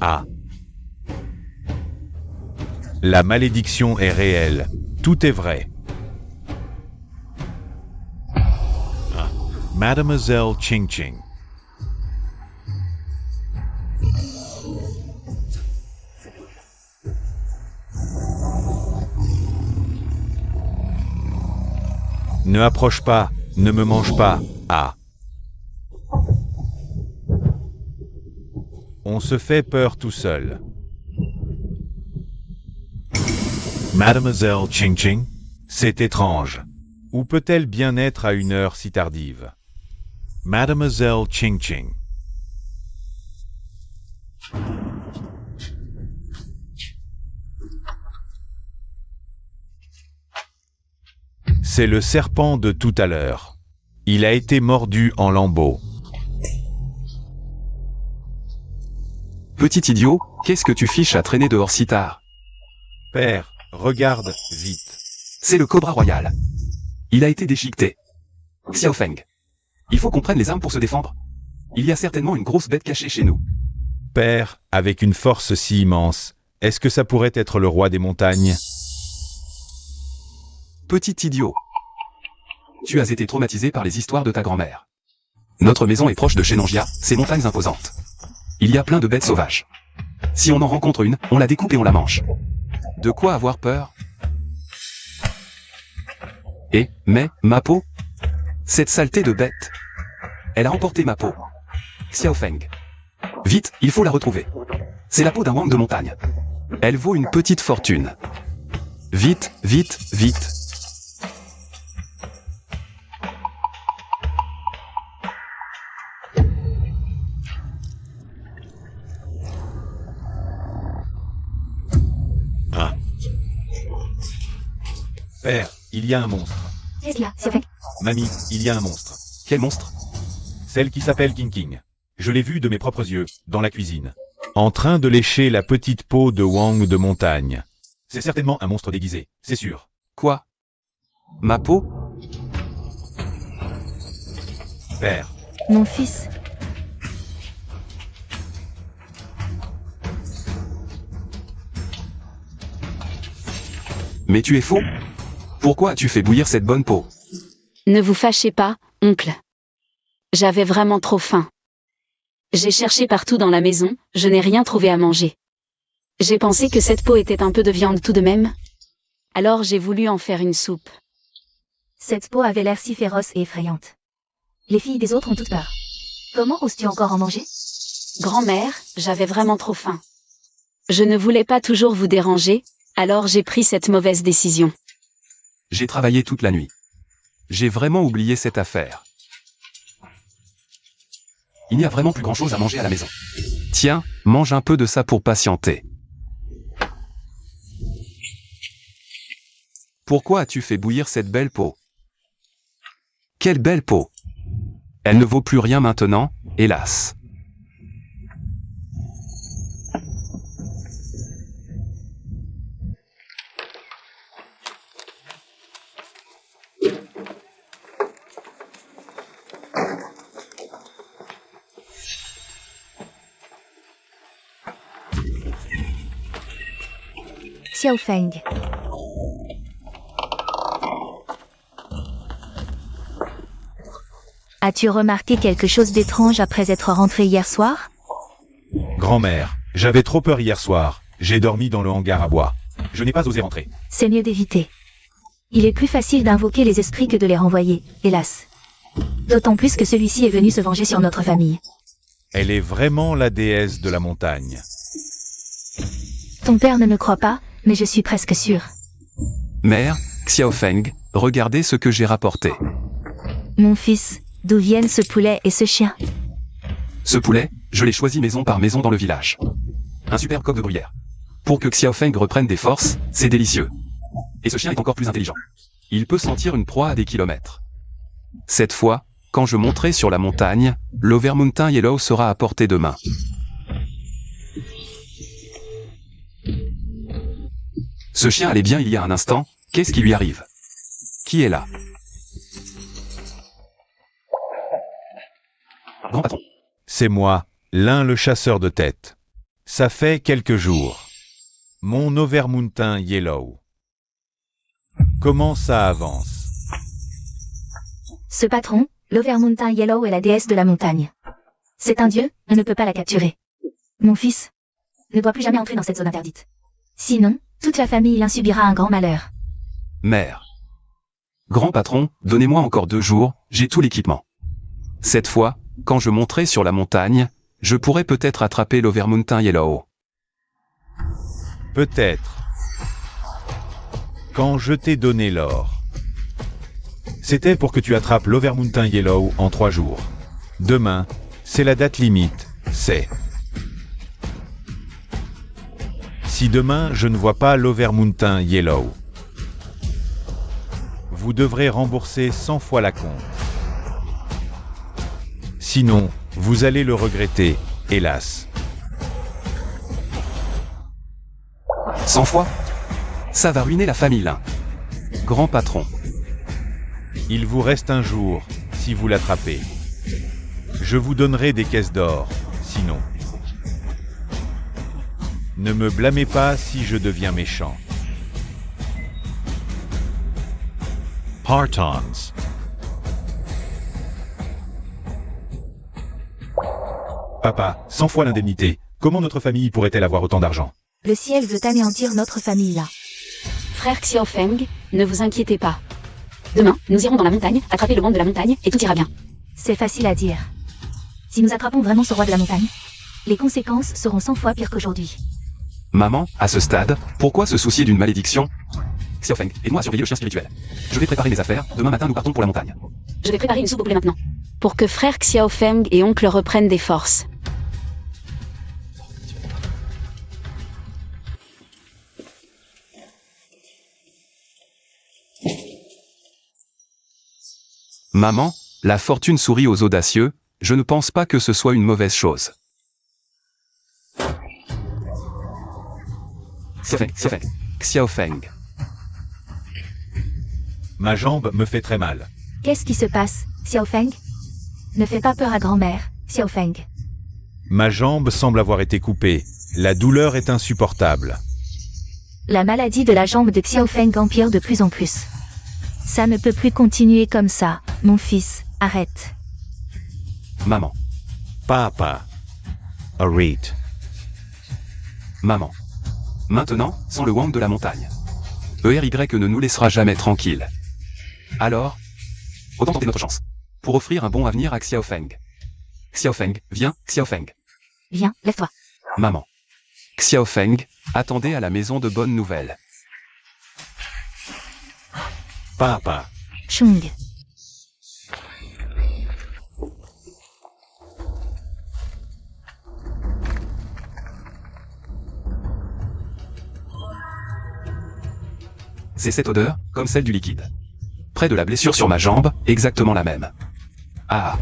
Ah. La malédiction est réelle, tout est vrai. Ah. Mademoiselle Ching Ching. Ne approche pas, ne me mange pas, ah. On se fait peur tout seul. Mademoiselle Ching Ching, c'est étrange. Où peut-elle bien être à une heure si tardive? Mademoiselle Ching Ching. C'est le serpent de tout à l'heure. Il a été mordu en lambeaux. Petit idiot, qu'est-ce que tu fiches à traîner dehors si tard? Père, regarde, vite. C'est le cobra royal. Il a été déchiqueté. Xiaofeng. Il faut qu'on prenne les armes pour se défendre. Il y a certainement une grosse bête cachée chez nous. Père, avec une force si immense, est-ce que ça pourrait être le roi des montagnes? Petit idiot. Tu as été traumatisé par les histoires de ta grand-mère. Notre maison est proche de Shenonjia, ces montagnes imposantes. Il y a plein de bêtes sauvages. Si on en rencontre une, on la découpe et on la mange. De quoi avoir peur? Mais, ma peau? Cette saleté de bête. Elle a emporté ma peau. Xiaofeng. Vite, il faut la retrouver. C'est la peau d'un wang de montagne. Elle vaut une petite fortune. Vite, vite, vite. Père, il y a un monstre. Qu'est-ce qu'il y a, Xiaofeng? Mamie, il y a un monstre. Quel monstre? Celle qui s'appelle King King. Je l'ai vue de mes propres yeux, dans la cuisine. En train de lécher la petite peau de Wang de montagne. C'est certainement un monstre déguisé, c'est sûr. Quoi? Ma peau? Père, Mon fils. Mais tu es faux? Pourquoi as-tu fait bouillir cette bonne peau? Ne vous fâchez pas, oncle. J'avais vraiment trop faim. J'ai cherché partout dans la maison, je n'ai rien trouvé à manger. J'ai pensé que cette peau était un peu de viande tout de même. Alors j'ai voulu en faire une soupe. Cette peau avait l'air si féroce et effrayante. Les filles des autres ont toutes peur. Comment oses-tu encore en manger? Grand-mère, j'avais vraiment trop faim. Je ne voulais pas toujours vous déranger, alors j'ai pris cette mauvaise décision. J'ai travaillé toute la nuit. J'ai vraiment oublié cette affaire. Il n'y a vraiment plus grand-chose à manger à la maison. Tiens, mange un peu de ça pour patienter. Pourquoi as-tu fait bouillir cette belle peau? Quelle belle peau! Elle ne vaut plus rien maintenant, hélas. Xiao Feng. As-tu remarqué quelque chose d'étrange après être rentré hier soir? Grand-mère, j'avais trop peur hier soir. J'ai dormi dans le hangar à bois. Je n'ai pas osé rentrer. C'est mieux d'éviter. Il est plus facile d'invoquer les esprits que de les renvoyer, hélas. D'autant plus que celui-ci est venu se venger sur notre famille. Elle est vraiment la déesse de la montagne. Ton père ne me croit pas, mais je suis presque sûre. Mère, Xiao Feng, regardez ce que j'ai rapporté. Mon fils, d'où viennent ce poulet et ce chien? Ce poulet, je l'ai choisi maison par maison dans le village. Un super coq de gruyère. Pour que Xiao Feng reprenne des forces, c'est délicieux. Et ce chien est encore plus intelligent. Il peut sentir une proie à des kilomètres. Cette fois, quand je monterai sur la montagne, l'Overmountain Yellow sera à portée de main. Ce chien allait bien il y a un instant, qu'est-ce qui lui arrive? Qui est là? Grand patron. C'est moi, l'un le chasseur de tête. Ça fait quelques jours. Mon Overmountain Yellow. Comment ça avance? Ce patron, l'Overmountain Yellow est la déesse de la montagne. C'est un dieu, on ne peut pas la capturer. Mon fils ne doit plus jamais entrer dans cette zone interdite. Sinon, toute la famille en subira un grand malheur. Mère. Grand patron, donnez-moi encore 2 jours, j'ai tout l'équipement. Cette fois, quand je monterai sur la montagne, je pourrai peut-être attraper l'Overmountain Yellow. Peut-être. Quand je t'ai donné l'or. C'était pour que tu attrapes l'Overmountain Yellow en 3 jours. Demain, c'est la date limite, c'est... Si demain je ne vois pas l'Overmountain Yellow, vous devrez rembourser 100 fois la compte. Sinon, vous allez le regretter, hélas. 100 fois? Ça va ruiner la famille là. Grand patron. Il vous reste un jour, si vous l'attrapez. Je vous donnerai des caisses d'or, sinon. Ne me blâmez pas si je deviens méchant. Partons. Papa, 100 fois l'indemnité. Comment notre famille pourrait-elle avoir autant d'argent? Le ciel veut anéantir notre famille là. Frère Xiao Feng, ne vous inquiétez pas. Demain, nous irons dans la montagne, attraper le roi de la montagne, et tout ira bien. C'est facile à dire. Si nous attrapons vraiment ce roi de la montagne, les conséquences seront 100 fois pires qu'aujourd'hui. Maman, à ce stade, pourquoi se soucier d'une malédiction? Xiao Feng, aide-moi à surveiller le chien spirituel. Je vais préparer mes affaires, demain matin nous partons pour la montagne. Je vais préparer une soupe au poulet maintenant. Pour que frère Xiao Feng et oncle reprennent des forces. Maman, la fortune sourit aux audacieux, je ne pense pas que ce soit une mauvaise chose. Xiao Feng. Ma jambe me fait très mal. Qu'est-ce qui se passe, Xiao Feng? Ne fais pas peur à grand-mère, Xiao Feng. Ma jambe semble avoir été coupée. La douleur est insupportable. La maladie de la jambe de Xiao Feng empire de plus en plus. Ça ne peut plus continuer comme ça, mon fils, arrête. Maman. Papa. Arrête. Maman. Maintenant, sans le Wang de la montagne. ERY ne nous laissera jamais tranquilles. Alors, autant tenter notre chance. Pour offrir un bon avenir à Xiaofeng. Xiaofeng, viens, Xiaofeng. Viens, lève-toi. Maman. Xiaofeng, attendez à la maison de bonnes nouvelles. Papa. Chung. C'est cette odeur, comme celle du liquide. Près de la blessure sur ma jambe, exactement la même. Ah.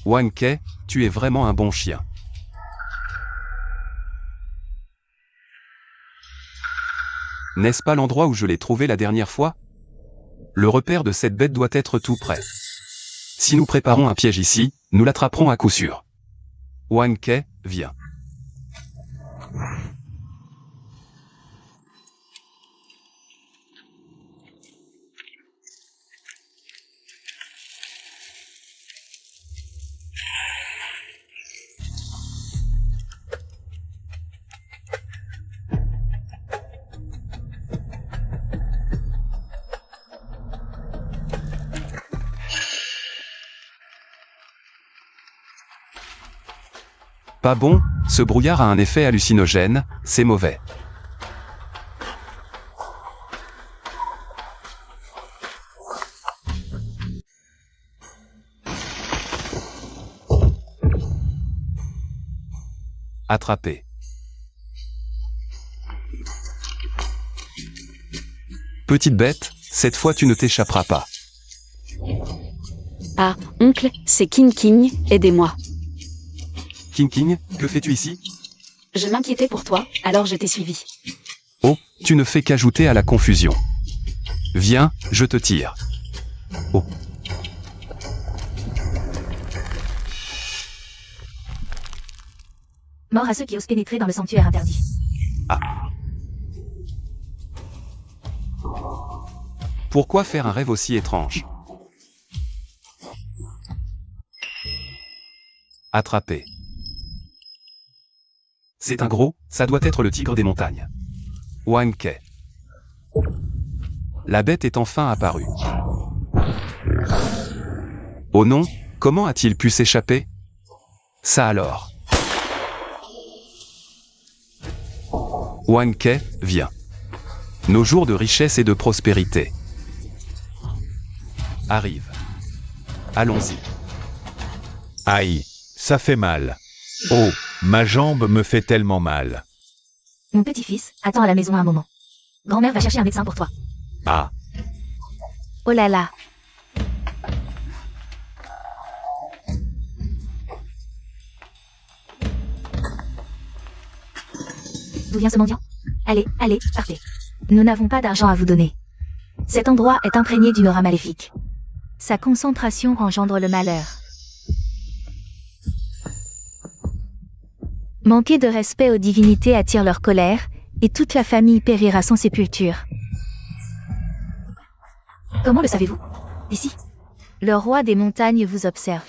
Wang Ke, tu es vraiment un bon chien. N'est-ce pas l'endroit où je l'ai trouvé la dernière fois? Le repère de cette bête doit être tout près. Si nous préparons un piège ici, nous l'attraperons à coup sûr. Wang Ke, viens. Pas bon, ce brouillard a un effet hallucinogène, c'est mauvais. Attrapé. Petite bête, cette fois tu ne t'échapperas pas. Ah, oncle, c'est King King, aidez-moi. King King, que fais-tu ici? Je m'inquiétais pour toi, alors je t'ai suivi. Oh, tu ne fais qu'ajouter à la confusion. Viens, je te tire. Oh. Mort à ceux qui osent pénétrer dans le sanctuaire interdit. Pourquoi faire un rêve aussi étrange? Attrapé. C'est un gros, ça doit être le tigre des montagnes. Wang Ke. La bête est enfin apparue. Oh non, comment a-t-il pu s'échapper? Ça alors. Wang Ke, viens. Nos jours de richesse et de prospérité arrivent. Allons-y. Aïe, ça fait mal. Oh, ma jambe me fait tellement mal. Mon petit-fils, attends à la maison un moment. Grand-mère va chercher un médecin pour toi. Ah, Oh là là. D'où vient ce mendiant? Allez, allez, partez. Nous n'avons pas d'argent à vous donner. Cet endroit est imprégné d'une aura maléfique. Sa concentration engendre le malheur. Manquer de respect aux divinités attire leur colère, et toute la famille périra sans sépulture. Comment le savez-vous? Ici. Le roi des montagnes vous observe.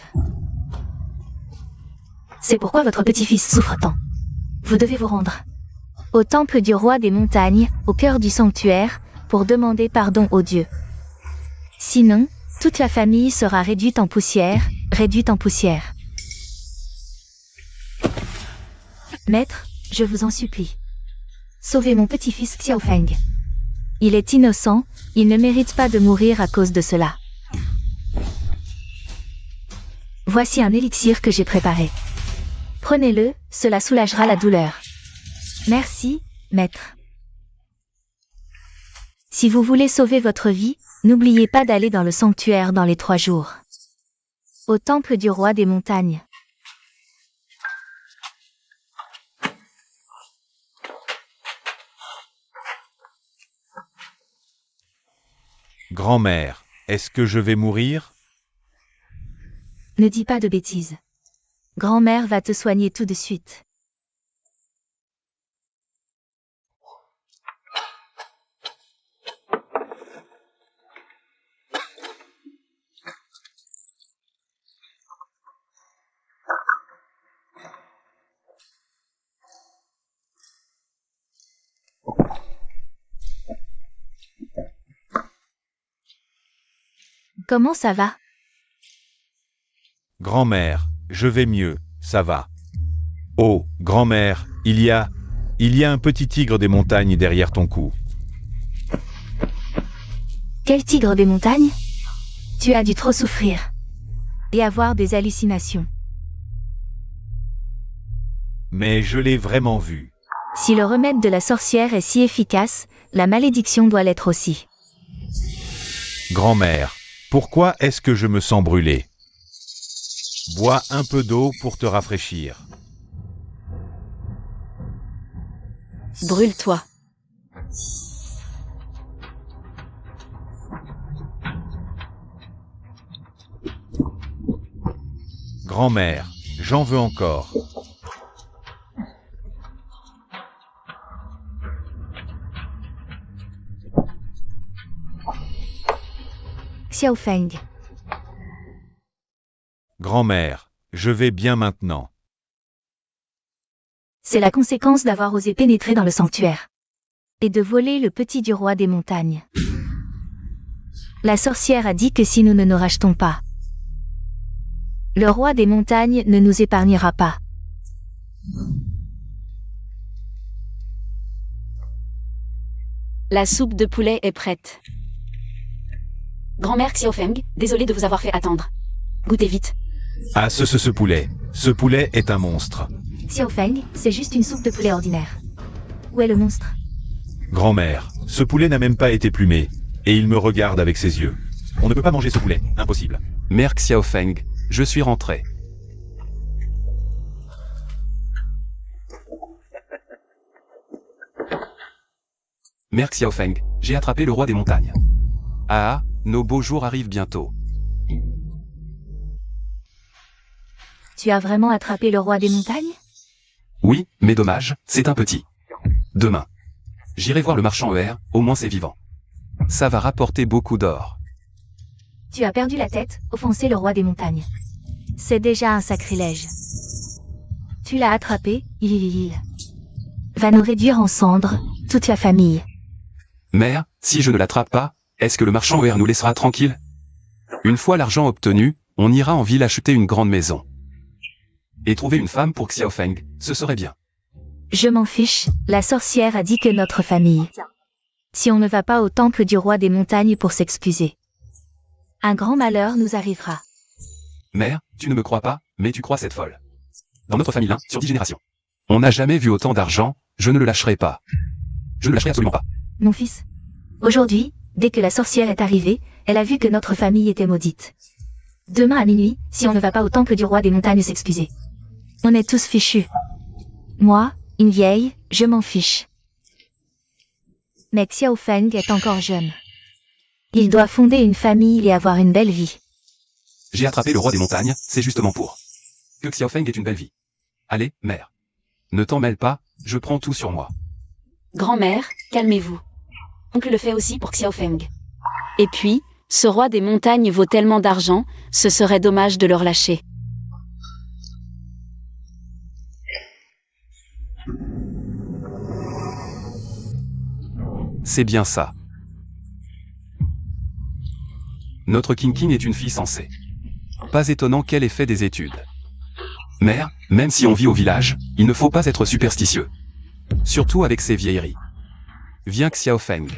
C'est pourquoi votre petit-fils souffre tant. Vous devez vous rendre au temple du roi des montagnes, au cœur du sanctuaire, pour demander pardon aux dieux. Sinon, toute la famille sera réduite en poussière, réduite en poussière. Maître, je vous en supplie. Sauvez mon petit-fils Xiaofeng. Il est innocent, il ne mérite pas de mourir à cause de cela. Voici un élixir que j'ai préparé. Prenez-le, cela soulagera la douleur. Merci, maître. Si vous voulez sauver votre vie, n'oubliez pas d'aller dans le sanctuaire dans les 3 jours. Au temple du roi des montagnes. grand-mère, est-ce que je vais mourir? Ne dis pas de bêtises. Grand-mère va te soigner tout de suite. Comment ça va? Grand-mère, je vais mieux, ça va. Oh, grand-mère, il y a un petit tigre des montagnes derrière ton cou. Quel tigre des montagnes? Tu as dû trop souffrir. Et avoir des hallucinations. Mais je l'ai vraiment vu. Si le remède de la sorcière est si efficace, la malédiction doit l'être aussi. Grand-mère, pourquoi est-ce que je me sens brûlé? Bois un peu d'eau pour te rafraîchir. Brûle-toi. Grand-mère, j'en veux encore. Xiao Feng. Grand-mère, je vais bien maintenant. C'est la conséquence d'avoir osé pénétrer dans le sanctuaire. Et de voler le petit du roi des montagnes. La sorcière a dit que si nous ne nous rachetons pas, le roi des montagnes ne nous épargnera pas. La soupe de poulet est prête. Grand-mère Xiaofeng, désolé de vous avoir fait attendre. Goûtez vite. Ah ce poulet. Ce poulet est un monstre. Xiao Feng, c'est juste une soupe de poulet ordinaire. Où est le monstre? Grand-mère, ce poulet n'a même pas été plumé. Et il me regarde avec ses yeux. On ne peut pas manger ce poulet, impossible. Mère Xiaofeng, je suis rentré. Mère Xiaofeng, j'ai attrapé le roi des montagnes. Ah, nos beaux jours arrivent bientôt. Tu as vraiment attrapé le roi des montagnes? Oui, mais dommage, c'est un petit. Demain. J'irai voir le marchand ER, au moins c'est vivant. Ça va rapporter beaucoup d'or. Tu as perdu la tête, offensé le roi des montagnes. C'est déjà un sacrilège. Tu l'as attrapé, il va nous réduire en cendres, toute la famille. Mère, si je ne l'attrape pas, est-ce que le marchand ER nous laissera tranquille? Une fois l'argent obtenu, on ira en ville acheter une grande maison. Et trouver une femme pour Xiaofeng, ce serait bien. Je m'en fiche, la sorcière a dit que notre famille. Si on ne va pas au temple du roi des montagnes pour s'excuser, un grand malheur nous arrivera. Mère, tu ne me crois pas, mais tu crois cette folle. Dans notre famille, sur 10 générations. On n'a jamais vu autant d'argent, je ne le lâcherai pas. Je ne le lâcherai absolument pas. Mon fils. Aujourd'hui, dès que la sorcière est arrivée, elle a vu que notre famille était maudite. Demain à minuit, si on ne va pas au temple du roi des montagnes s'excuser, on est tous fichus. Moi, une vieille, je m'en fiche. Mais Xiao Feng est encore jeune. Il doit fonder une famille et avoir une belle vie. J'ai attrapé le roi des montagnes, c'est justement pour que Xiaofeng ait une belle vie. Allez, mère. Ne t'en mêle pas, je prends tout sur moi. Grand-mère, calmez-vous. Oncle le fait aussi pour Xiaofeng. Et puis, ce roi des montagnes vaut tellement d'argent, ce serait dommage de le relâcher. C'est bien ça. Notre King est une fille sensée. Pas étonnant qu'elle ait fait des études. Mère, même si on vit au village, il ne faut pas être superstitieux. Surtout avec ces vieilleries. Viens Xiaofeng.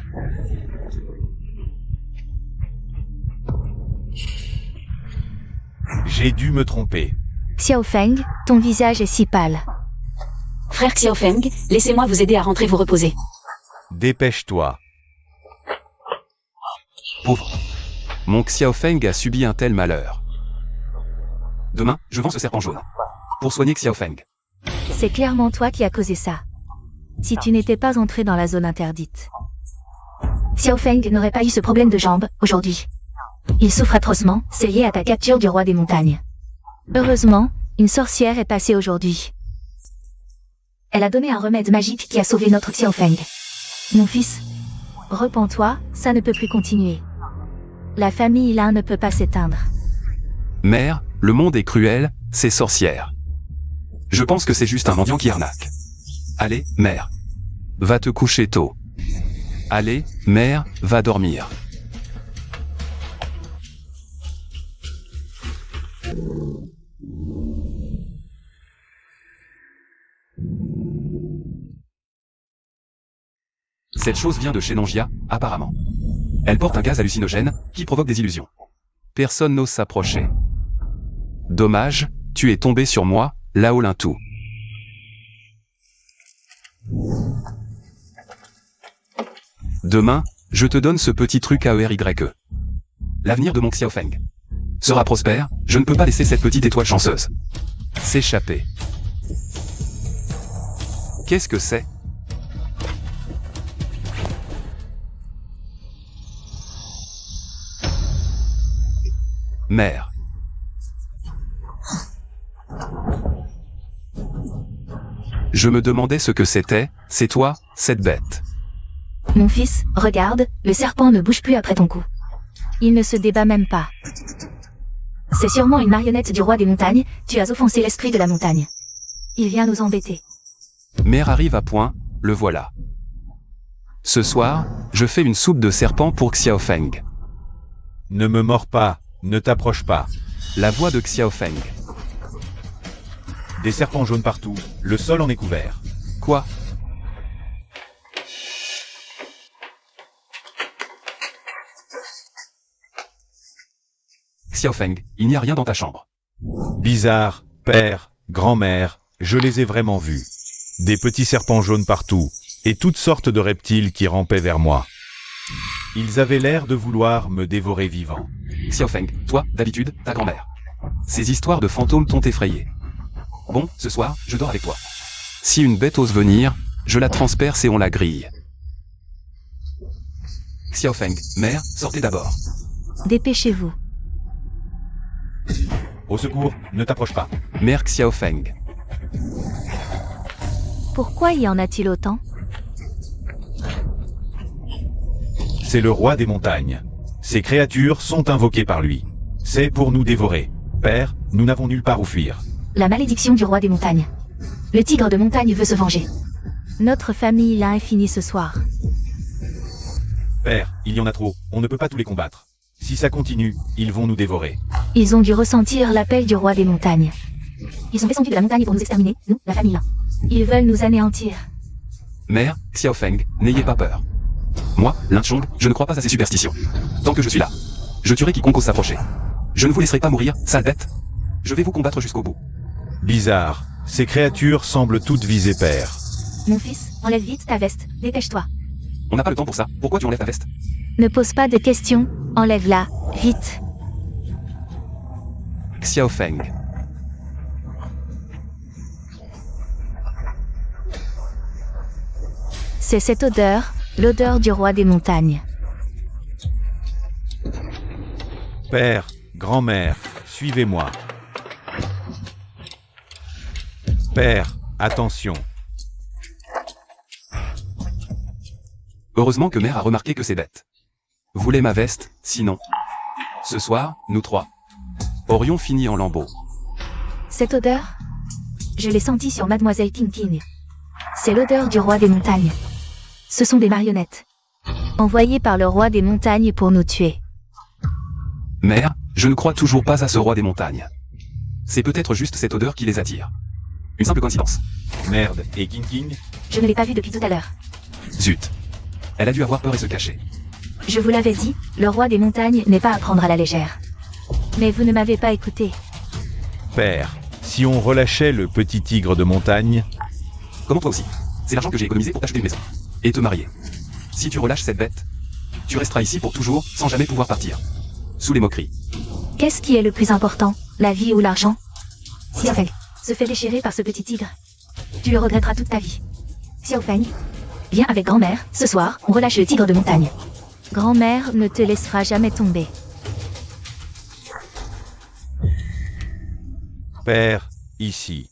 J'ai dû me tromper. Xiao Feng, ton visage est si pâle. Frère Xiaofeng, laissez-moi vous aider à rentrer vous reposer. Dépêche-toi. Pauvre. Mon Xiaofeng a subi un tel malheur. Demain, je vends ce serpent jaune. Pour soigner Xiaofeng. C'est clairement toi qui as causé ça. Si tu n'étais pas entré dans la zone interdite, Xiao Feng n'aurait pas eu ce problème de jambe, aujourd'hui. Il souffre atrocement, c'est lié à ta capture du roi des montagnes. Heureusement, une sorcière est passée aujourd'hui. Elle a donné un remède magique qui a sauvé notre Xiao Feng. Mon fils, repens-toi, ça ne peut plus continuer. La famille là ne peut pas s'éteindre. Mère, le monde est cruel, c'est sorcière. Je pense que c'est juste un mendiant qui arnaque. Allez, mère. Va te coucher tôt. Allez, mère, va dormir. Cette chose vient de chez Nangia, apparemment. Elle porte un gaz hallucinogène, qui provoque des illusions. Personne n'ose s'approcher. Dommage, tu es tombé sur moi, Lao Lintou. Demain, je te donne ce petit truc AERYE. L'avenir de mon Xiaofeng sera prospère, je ne peux pas laisser cette petite étoile chanceuse s'échapper. Qu'est-ce que c'est? Mère. Je me demandais ce que c'était, c'est toi, cette bête. Mon fils, regarde, le serpent ne bouge plus après ton coup. Il ne se débat même pas. C'est sûrement une marionnette du roi des montagnes, tu as offensé l'esprit de la montagne. Il vient nous embêter. Mère arrive à point, le voilà. Ce soir, je fais une soupe de serpent pour Xiaofeng. Ne me mords pas, ne t'approche pas. La voix de Xiaofeng. Des serpents jaunes partout, le sol en est couvert. Quoi? Xiaofeng, il n'y a rien dans ta chambre. Bizarre, père, grand-mère, je les ai vraiment vus. Des petits serpents jaunes partout, et toutes sortes de reptiles qui rampaient vers moi. Ils avaient l'air de vouloir me dévorer vivant. Xiaofeng, toi, d'habitude, ta grand-mère. Ces histoires de fantômes t'ont effrayé. Bon, ce soir, je dors avec toi. Si une bête ose venir, je la transperce et on la grille. Xiaofeng, mère, sortez d'abord. Dépêchez-vous. Au secours, ne t'approche pas. Mère Xiaofeng. Pourquoi y en a-t-il autant? C'est le roi des montagnes. Ces créatures sont invoquées par lui. C'est pour nous dévorer. Père, nous n'avons nulle part où fuir. La malédiction du roi des montagnes. Le tigre de montagne veut se venger. Notre famille l'a infini ce soir. Père, il y en a trop, on ne peut pas tous les combattre. Si ça continue, ils vont nous dévorer. Ils ont dû ressentir l'appel du roi des montagnes. Ils sont descendus de la montagne pour nous exterminer, nous, la famille là. Ils veulent nous anéantir. Mère, Xiaofeng, n'ayez pas peur. Moi, Lin Chong, je ne crois pas à ces superstitions. Tant que je suis là, je tuerai quiconque ose s'approcher. Je ne vous laisserai pas mourir, sale bête. Je vais vous combattre jusqu'au bout. Bizarre, ces créatures semblent toutes viser père. Mon fils, enlève vite ta veste, dépêche-toi. On n'a pas le temps pour ça, pourquoi tu enlèves ta veste? Ne pose pas de questions, enlève-la, vite. Xiaofeng. C'est cette odeur, l'odeur du roi des montagnes. Père, grand-mère, suivez-moi. Père, attention. Heureusement que mère a remarqué que c'est bête. Voulez ma veste, sinon. Ce soir, nous trois aurions fini en lambeaux. Cette odeur, je l'ai sentie sur Mademoiselle King King. C'est l'odeur du roi des montagnes. Ce sont des marionnettes. Envoyées par le roi des montagnes pour nous tuer. Mère, je ne crois toujours pas à ce roi des montagnes. C'est peut-être juste cette odeur qui les attire. Une simple coïncidence. Merde, et King King? Je ne l'ai pas vu depuis tout à l'heure. Zut. Elle a dû avoir peur et se cacher. Je vous l'avais dit, le roi des montagnes n'est pas à prendre à la légère. Mais vous ne m'avez pas écouté. Père, si on relâchait le petit tigre de montagne... Comment toi aussi? C'est l'argent que j'ai économisé pour t'acheter une maison. Et te marier. Si tu relâches cette bête, tu resteras ici pour toujours, sans jamais pouvoir partir. Sous les moqueries. Qu'est-ce qui est le plus important, la vie ou l'argent? Xiaofeng se fait déchirer par ce petit tigre. Tu le regretteras toute ta vie. Xiaofeng, viens avec grand-mère, ce soir, on relâche le tigre de montagne. Grand-mère ne te laissera jamais tomber. Père, ici.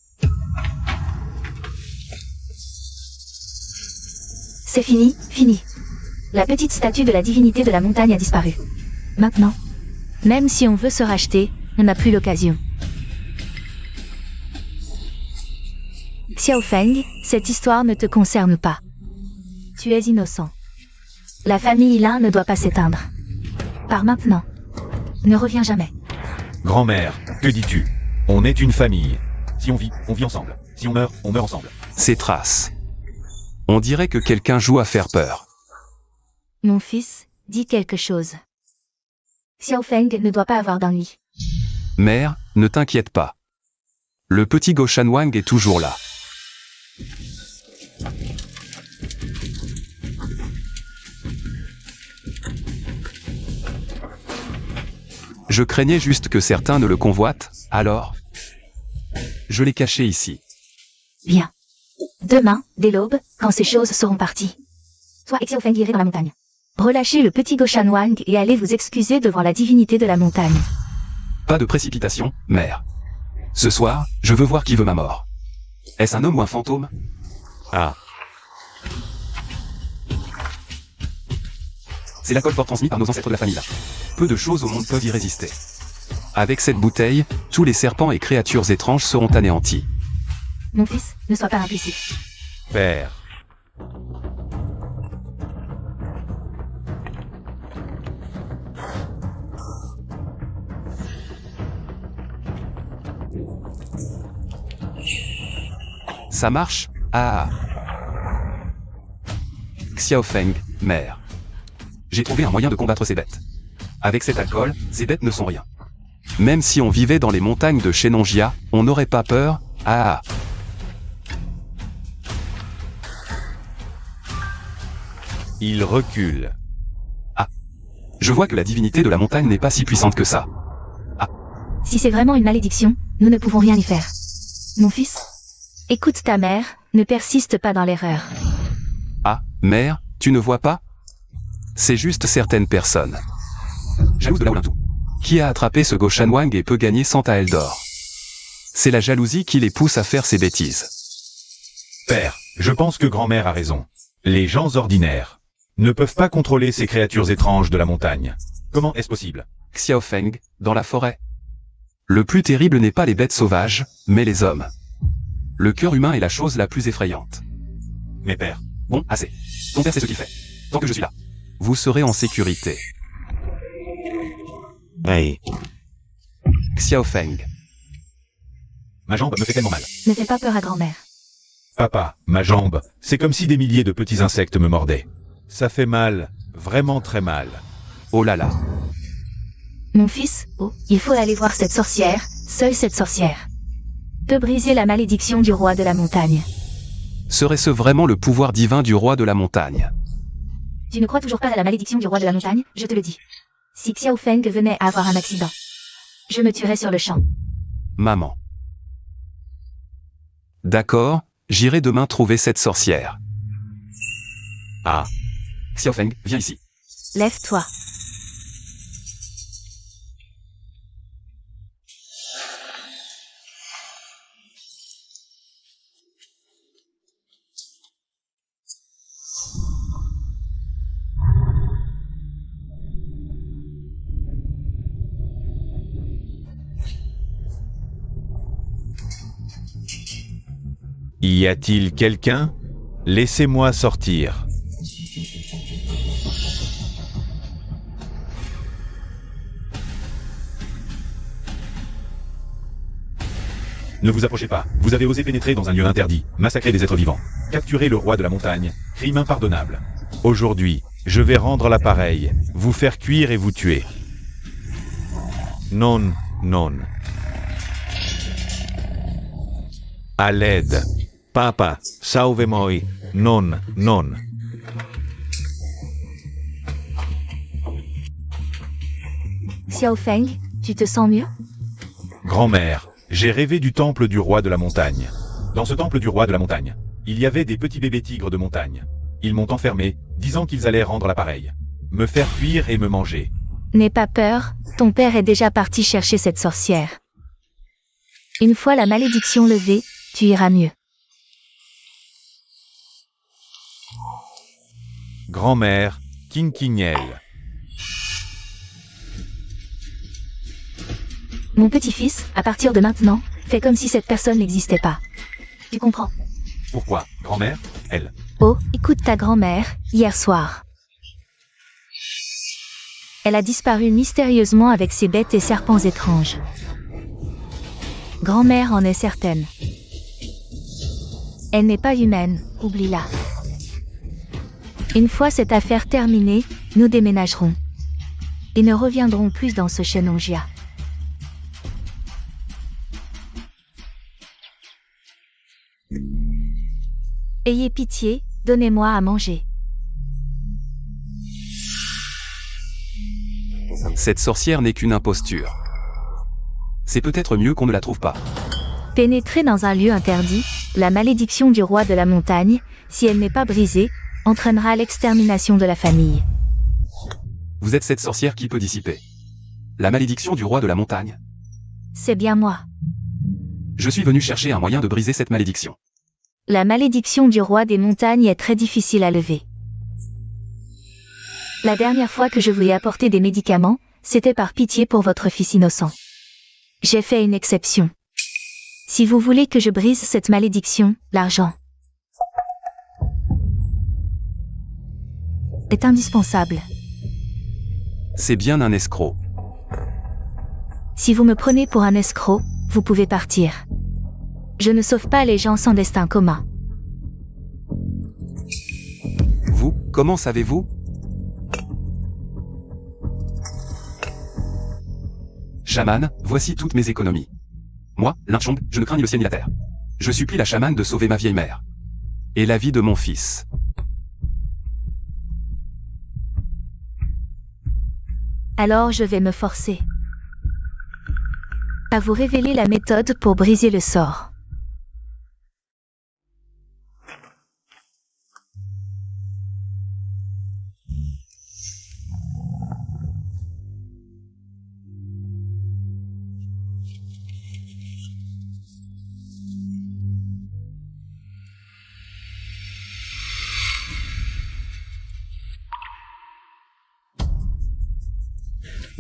C'est fini, fini. La petite statue de la divinité de la montagne a disparu. Maintenant, même si on veut se racheter, on n'a plus l'occasion. Xiaofeng, cette histoire ne te concerne pas. Tu es innocent. La famille Lin ne doit pas s'éteindre. Par maintenant. Ne reviens jamais. Grand-mère, que dis-tu? On est une famille. Si on vit ensemble. Si on meurt ensemble. Ces traces. On dirait que quelqu'un joue à faire peur. Mon fils, dis quelque chose. Xiao Feng ne doit pas avoir d'ennui. Mère, ne t'inquiète pas. Le petit Goshan Wang est toujours là. Je craignais juste que certains ne le convoitent, alors je l'ai caché ici. Bien. Demain, dès l'aube, quand ces choses seront parties. Toi et Xiao Feng irez dans la montagne. Relâchez le petit Goshan Wang et allez vous excuser devant la divinité de la montagne. Pas de précipitation, mère. Ce soir, je veux voir qui veut ma mort. Est-ce un homme ou un fantôme? Ah, C'est la colle forte transmise par nos ancêtres de la famille là. Peu de choses au monde peuvent y résister. Avec cette bouteille, tous les serpents et créatures étranges seront anéantis. Mon fils, ne sois pas impulsif. père. Ça marche? Ah. Xiao Feng, mère. J'ai trouvé un moyen de combattre ces bêtes. Avec cet alcool, ces bêtes ne sont rien. Même si on vivait dans les montagnes de Shenonjia, on n'aurait pas peur. Ah. Il recule. Je vois que la divinité de la montagne n'est pas si puissante que ça. Si c'est vraiment une malédiction, nous ne pouvons rien y faire. Mon fils, écoute ta mère, ne persiste pas dans l'erreur. Ah, mère, tu ne vois pas? C'est juste certaines personnes. Jalouse de Laolintou. Qui a attrapé ce Goshan Wang et peut gagner 100 taels d'or. C'est la jalousie qui les pousse à faire ces bêtises. Père, je pense que grand-mère a raison. Les gens ordinaires ne peuvent pas contrôler ces créatures étranges de la montagne. Comment est-ce possible? Xiao Feng, dans la forêt. Le plus terrible n'est pas les bêtes sauvages, mais les hommes. Le cœur humain est la chose la plus effrayante. Mais père, Bon, assez. Ton père sait ce qu'il fait. Tant que je suis là. Vous serez en sécurité. hey, Xiao Feng. ma jambe me fait tellement mal. Ne fais pas peur à grand-mère. Papa, ma jambe, c'est comme si des milliers de petits insectes me mordaient. Ça fait mal, vraiment très mal. Oh là là. Mon fils, oh, il faut aller voir cette sorcière, seule cette sorcière peut briser la malédiction du roi de la montagne. Serait-ce vraiment le pouvoir divin du roi de la montagne? Tu ne crois toujours pas à la malédiction du roi de la montagne, je te le dis. Si Xiao Feng venait à avoir un accident, je me tuerais sur le champ. Maman. D'accord, j'irai demain trouver cette sorcière. Ah, Xiao Feng, viens ici. Lève-toi. y a-t-il quelqu'un? Laissez-moi sortir. Ne vous approchez pas, vous avez osé pénétrer dans un lieu interdit, massacrer des êtres vivants, capturer le roi de la montagne, crime impardonnable. Aujourd'hui, je vais rendre l'appareil, vous faire cuire et vous tuer. Non, non. À l'aide. Papa, salve-moi. Non, non. Xiao Feng, tu te sens mieux? Grand-mère, j'ai rêvé du temple du roi de la montagne. Dans ce temple du roi de la montagne, il y avait des petits bébés tigres de montagne. Ils m'ont enfermé, disant qu'ils allaient rendre l'appareil, me faire cuire et me manger. N'aie pas peur, ton père est déjà parti chercher cette sorcière. Une fois la malédiction levée, tu iras mieux. Grand-mère, Kinkignel. Mon petit-fils, à partir de maintenant, fais comme si cette personne n'existait pas. Tu comprends? Pourquoi, grand-mère? Elle. Oh, écoute ta grand-mère, hier soir. Elle a disparu mystérieusement avec ses bêtes et serpents étranges. Grand-mère en est certaine. Elle n'est pas humaine, oublie-la. Une fois cette affaire terminée, nous déménagerons. Et ne reviendrons plus dans ce Shenonjia. Ayez pitié, donnez-moi à manger. Cette sorcière n'est qu'une imposture. C'est peut-être mieux qu'on ne la trouve pas. Pénétrer dans un lieu interdit, la malédiction du roi de la montagne, si elle n'est pas brisée, entraînera l'extermination de la famille. Vous êtes cette sorcière qui peut dissiper la malédiction du roi de la montagne. C'est bien moi. Je suis venu chercher un moyen de briser cette malédiction. La malédiction du roi des montagnes est très difficile à lever. La dernière fois que je vous ai apporté des médicaments, c'était par pitié pour votre fils innocent. J'ai fait une exception. Si vous voulez que je brise cette malédiction, l'argent est indispensable. C'est bien un escroc. Si vous me prenez pour un escroc, vous pouvez partir. Je ne sauve pas les gens sans destin commun. Vous, comment savez-vous? Chaman, voici toutes mes économies. Moi, Linchong, je ne crains ni le ciel ni la terre. Je supplie la chamane de sauver ma vieille mère. Et la vie de mon fils. Alors je vais me forcer à vous révéler la méthode pour briser le sort.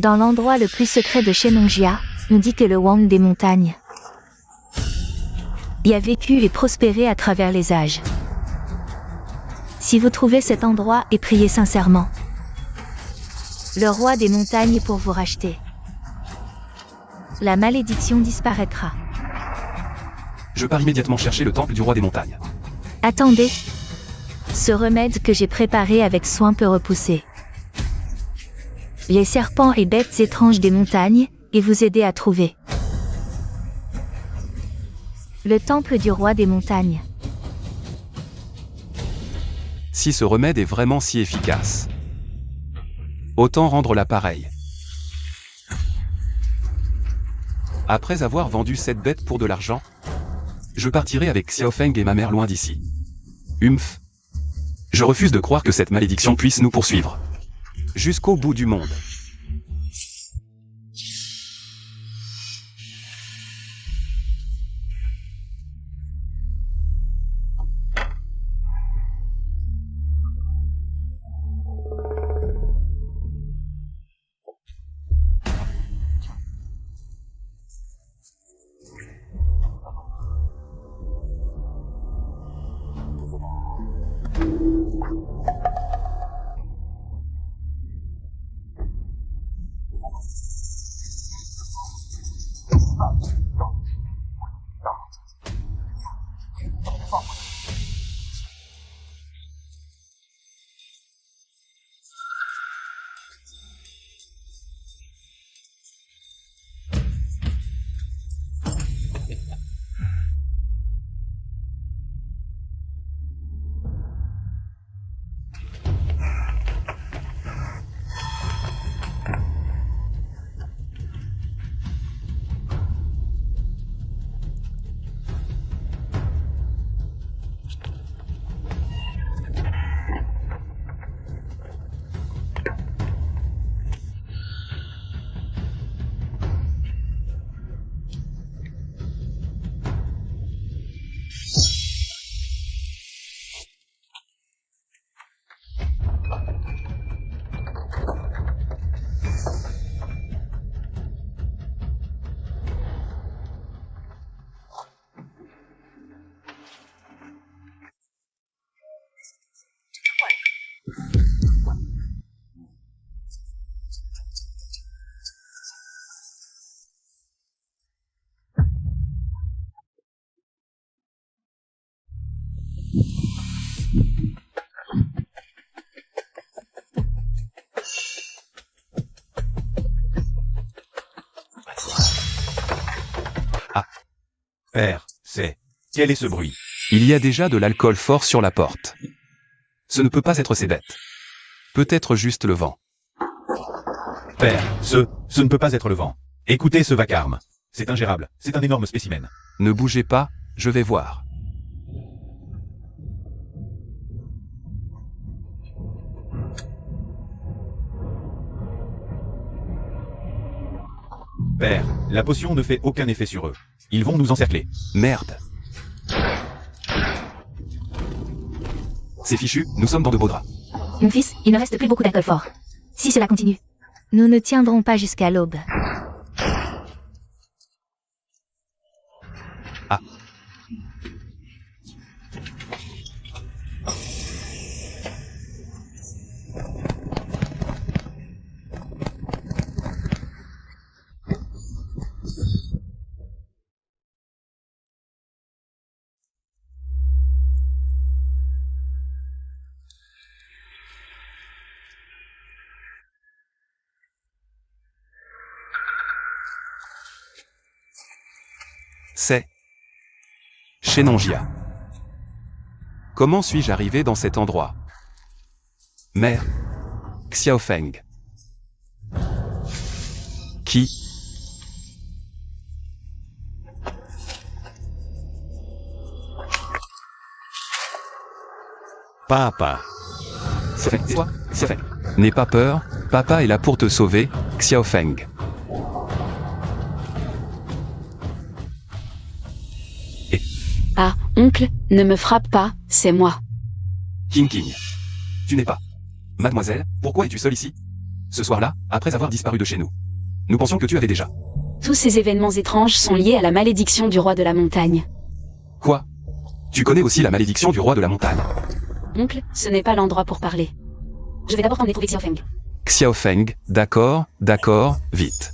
Dans l'endroit le plus secret de Shenonjia, on dit que le Wang des montagnes y a vécu et prospéré à travers les âges. Si vous trouvez cet endroit et priez sincèrement, le roi des montagnes pour vous racheter, la malédiction disparaîtra. Je pars immédiatement chercher le temple du roi des montagnes. Attendez. Ce remède que j'ai préparé avec soin peut repousser les serpents et bêtes étranges des montagnes, et vous aider à trouver le temple du roi des montagnes. Si ce remède est vraiment si efficace, autant rendre l'appareil. Après avoir vendu cette bête pour de l'argent, je partirai avec Xiaofeng et ma mère loin d'ici. Humph. Je refuse de croire que cette malédiction puisse nous poursuivre jusqu'au bout du monde. Père, c'est... Quel est ce bruit? Il y a déjà de l'alcool fort sur la porte. Ce ne peut pas être ces bêtes. Peut-être juste le vent. Père, ce ne peut pas être le vent. Écoutez ce vacarme. C'est ingérable, c'est un énorme spécimen. Ne bougez pas, je vais voir. Père, la potion ne fait aucun effet sur eux. Ils vont nous encercler. Merde. C'est fichu, nous sommes dans de beaux draps. Mon fils, il ne reste plus beaucoup d'alcool fort. Si cela continue, nous ne tiendrons pas jusqu'à l'aube. Ah. C'est Shenonjia. Comment suis-je arrivé dans cet endroit? Mère Xiaofeng. Qui? Papa. Xiaofeng. N'aie pas peur, papa est là pour te sauver, Xiaofeng. Ah, oncle, ne me frappe pas, c'est moi. King. Tu n'es pas. Mademoiselle, pourquoi es-tu seule ici? Ce soir-là, après avoir disparu de chez nous. Nous pensions que tu avais déjà. Tous ces événements étranges sont liés à la malédiction du roi de la montagne. Quoi? Tu connais aussi la malédiction du roi de la montagne. Oncle, ce n'est pas l'endroit pour parler. Je vais d'abord t'emmener trouver Xiaofeng. Xiaofeng, d'accord, vite.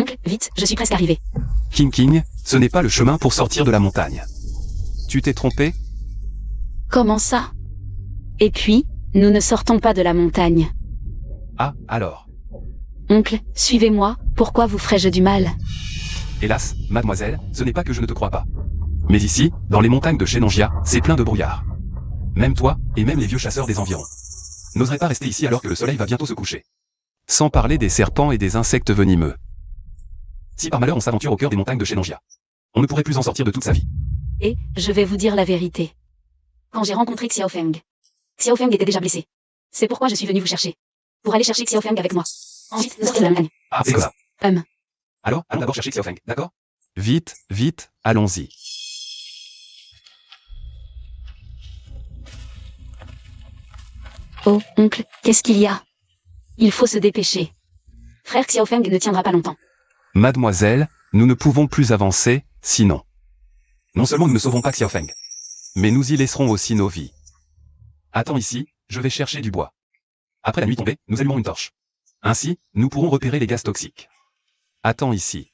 Oncle, vite, je suis presque arrivé. King, ce n'est pas le chemin pour sortir de la montagne. Tu t'es trompé? Comment ça? Et puis, nous ne sortons pas de la montagne. Ah, alors. Oncle, suivez-moi, pourquoi vous ferais-je du mal? Hélas, mademoiselle, ce n'est pas que je ne te crois pas. Mais ici, dans les montagnes de Shenonjia, c'est plein de brouillard. Même toi, et même les vieux chasseurs des environs, n'oseraient pas rester ici alors que le soleil va bientôt se coucher. Sans parler des serpents et des insectes venimeux. Si par malheur on s'aventure au cœur des montagnes de Shenonjia, on ne pourrait plus en sortir de toute sa vie. Et, je vais vous dire la vérité. Quand j'ai rencontré Xiaofeng était déjà blessé. C'est pourquoi je suis venu vous chercher. Pour aller chercher Xiaofeng avec moi. Ensuite, nous sortir de la montagne. Ah, c'est comme ça. Alors, allons d'abord chercher Xiaofeng, d'accord? Vite, allons-y. Oh, oncle, qu'est-ce qu'il y a? Il faut se dépêcher. Frère Xiaofeng ne tiendra pas longtemps. Mademoiselle, nous ne pouvons plus avancer, sinon. Non seulement nous ne sauvons pas Xiaofeng, mais nous y laisserons aussi nos vies. Attends ici, je vais chercher du bois. Après la nuit tombée, nous allumons une torche. Ainsi, nous pourrons repérer les gaz toxiques. Attends ici.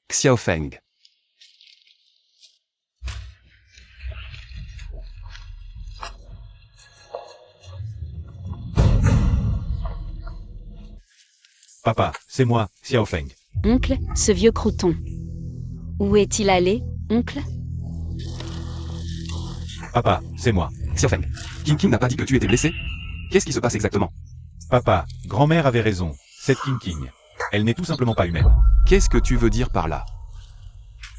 Xiaofeng. Papa, c'est moi, Xiaofeng. Oncle, ce vieux crouton. Où est-il allé, oncle? Papa, c'est moi. Xiaofeng. King n'a pas dit que tu étais blessé? Qu'est-ce qui se passe exactement? Papa, grand-mère avait raison. Cette King. Elle n'est tout simplement pas humaine. Qu'est-ce que tu veux dire par là?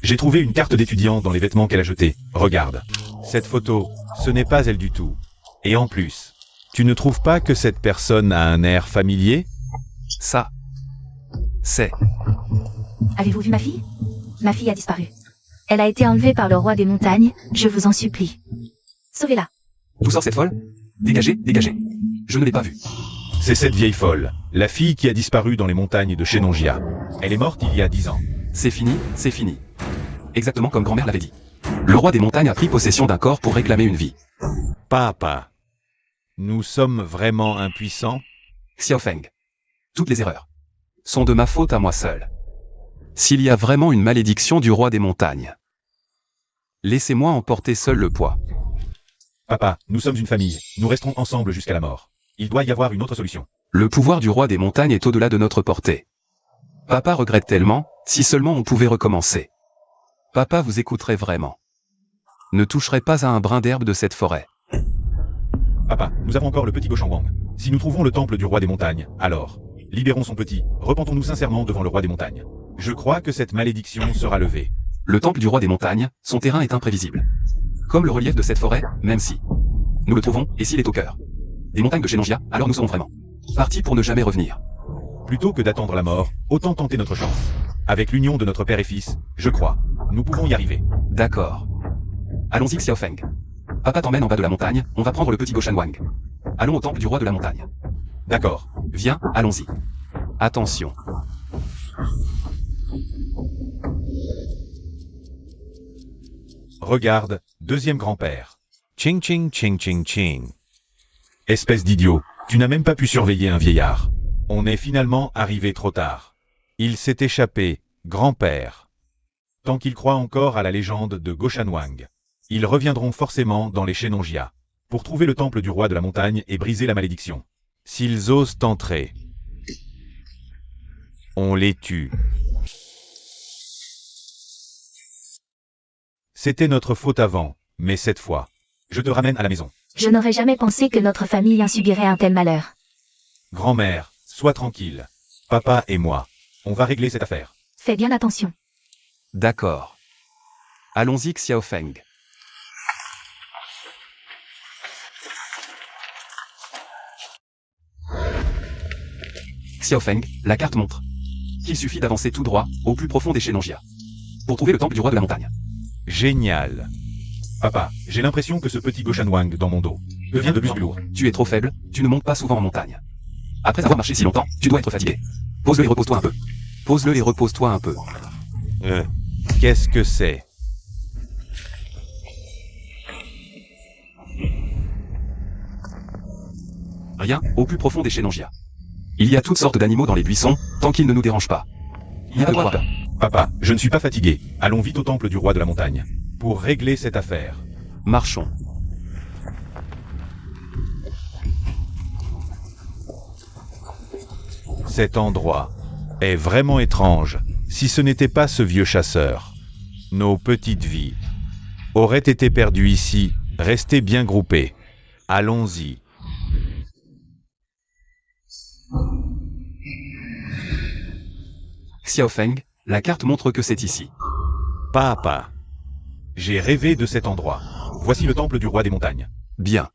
J'ai trouvé une carte d'étudiant dans les vêtements qu'elle a jetés. Regarde. Cette photo, ce n'est pas elle du tout. Et en plus, Tu ne trouves pas que cette personne a un air familier? Ça, c'est... Avez-vous vu ma fille? Ma fille a disparu. Elle a été enlevée par le roi des montagnes, je vous en supplie. Sauvez-la. D'où sort cette folle? Dégagez. Je ne l'ai pas vue. c'est cette vieille folle, la fille qui a disparu dans les montagnes de Shenonjia. Elle est morte il y a 10 ans. C'est fini. Exactement comme grand-mère l'avait dit. Le roi des montagnes a pris possession d'un corps pour réclamer une vie. Papa, nous sommes vraiment impuissants? Xiaofeng. Toutes les erreurs sont de ma faute à moi seul. s'il y a vraiment une malédiction du roi des montagnes. Laissez-moi en porter seul le poids. Papa, nous sommes une famille, nous resterons ensemble jusqu'à la mort. Il doit y avoir une autre solution. Le pouvoir du roi des montagnes est au-delà de notre portée. Papa regrette tellement, si seulement on pouvait recommencer. Papa vous écouterait vraiment. Ne toucherait pas à un brin d'herbe de cette forêt. Papa, nous avons encore le petit Gauchan-Wang. Si nous trouvons le temple du roi des montagnes, alors, libérons son petit, repentons-nous sincèrement devant le roi des montagnes. Je crois que cette malédiction sera levée. Le temple du roi des montagnes, son terrain est imprévisible. Comme le relief de cette forêt, même si nous le trouvons, et s'il est au cœur des montagnes de Shenanjia, alors nous serons vraiment partis pour ne jamais revenir. Plutôt que d'attendre la mort, autant tenter notre chance. Avec l'union de notre père et fils, je crois, nous pouvons y arriver. D'accord. Allons-y Xiaofeng. Papa t'emmène en bas de la montagne, on va prendre le petit Gauchan-Wang. Allons au temple du roi de la montagne. D'accord. Viens, allons-y. Attention. Regarde, deuxième grand-père. Ching ching ching ching ching. Espèce d'idiot, tu n'as même pas pu surveiller un vieillard. On est finalement arrivé trop tard. Il s'est échappé, grand-père. Tant qu'ils croient encore à la légende de Gauchan-Wang, ils reviendront forcément dans les Shenanjia pour trouver le temple du roi de la montagne et briser la malédiction. S'ils osent entrer, on les tue. C'était notre faute avant, mais cette fois, je te ramène à la maison. Je n'aurais jamais pensé que notre famille en subirait un tel malheur. Grand-mère, sois tranquille. Papa et moi, on va régler cette affaire. Fais bien attention. D'accord. Allons-y Xiaofeng. Xiaofeng, la carte montre qu'il suffit d'avancer tout droit, au plus profond des Shenanjia, pour trouver le temple du roi de la montagne. Génial. Papa, j'ai l'impression que ce petit Gauchan-Wang dans mon dos devient de plus en plus lourd. Tu es trop faible, tu ne montes pas souvent en montagne. Après avoir marché si longtemps, tu dois être fatigué. Pose-le et repose-toi un peu. Pose-le et repose-toi un peu. Qu'est-ce que c'est? Rien, au plus profond des Shenanjia. Il y a toutes sortes d'animaux dans les buissons, tant qu'ils ne nous dérangent pas. Il y a de quoi peur. Papa, je ne suis pas fatigué. Allons vite au temple du roi de la montagne pour régler cette affaire. Marchons. Cet endroit est vraiment étrange, si ce n'était pas ce vieux chasseur. Nos petites vies auraient été perdues ici, restez bien groupés. Allons-y. Xiaofeng, la carte montre que c'est ici. Papa. J'ai rêvé de cet endroit. Voici le temple du roi des montagnes. Bien.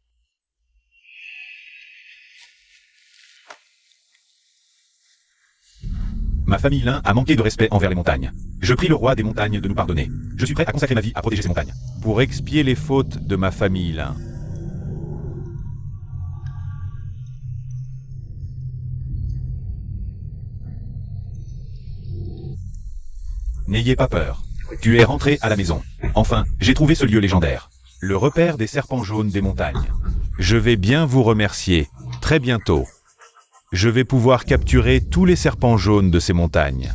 Ma famille Lin a manqué de respect envers les montagnes. Je prie le roi des montagnes de nous pardonner. Je suis prêt à consacrer ma vie à protéger ces montagnes. Pour expier les fautes de ma famille Lin. N'ayez pas peur. Tu es rentré à la maison. Enfin, j'ai trouvé ce lieu légendaire. Le repère des serpents jaunes des montagnes. Je vais bien vous remercier. Très bientôt. Je vais pouvoir capturer tous les serpents jaunes de ces montagnes.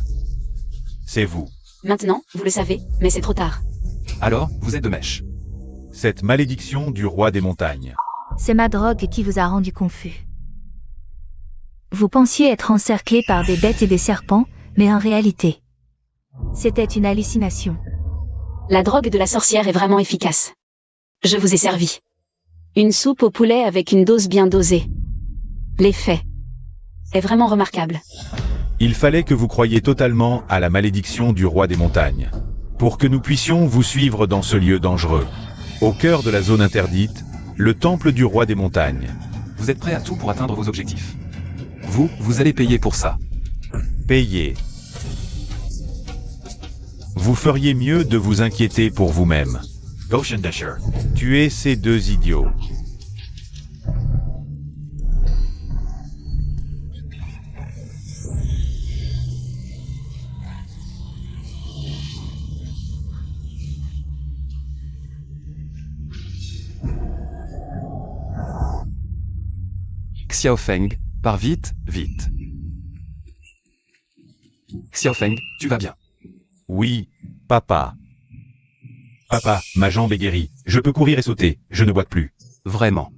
C'est vous. Maintenant, vous le savez, mais c'est trop tard. Alors, vous êtes de mèche. Cette malédiction du roi des montagnes. C'est ma drogue qui vous a rendu confus. Vous pensiez être encerclé par des bêtes et des serpents, mais en réalité, c'était une hallucination. La drogue de la sorcière est vraiment efficace. Je vous ai servi. Une soupe au poulet avec une dose bien dosée. L'effet est vraiment remarquable. Il fallait que vous croyiez totalement à la malédiction du roi des montagnes, pour que nous puissions vous suivre dans ce lieu dangereux. Au cœur de la zone interdite, le temple du roi des montagnes. Vous êtes prêt à tout pour atteindre vos objectifs. Vous allez payer pour ça. Payez. Vous feriez mieux de vous inquiéter pour vous-même. Gauchan Dasher. Tuez ces deux idiots. Xiaofeng, pars vite, vite. Xiaofeng, tu vas bien. Oui, papa. Papa, ma jambe est guérie. Je peux courir et sauter. Je ne boite plus. Vraiment.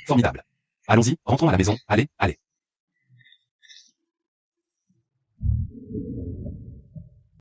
Formidable. Allons-y, rentrons à la maison. Allez, allez.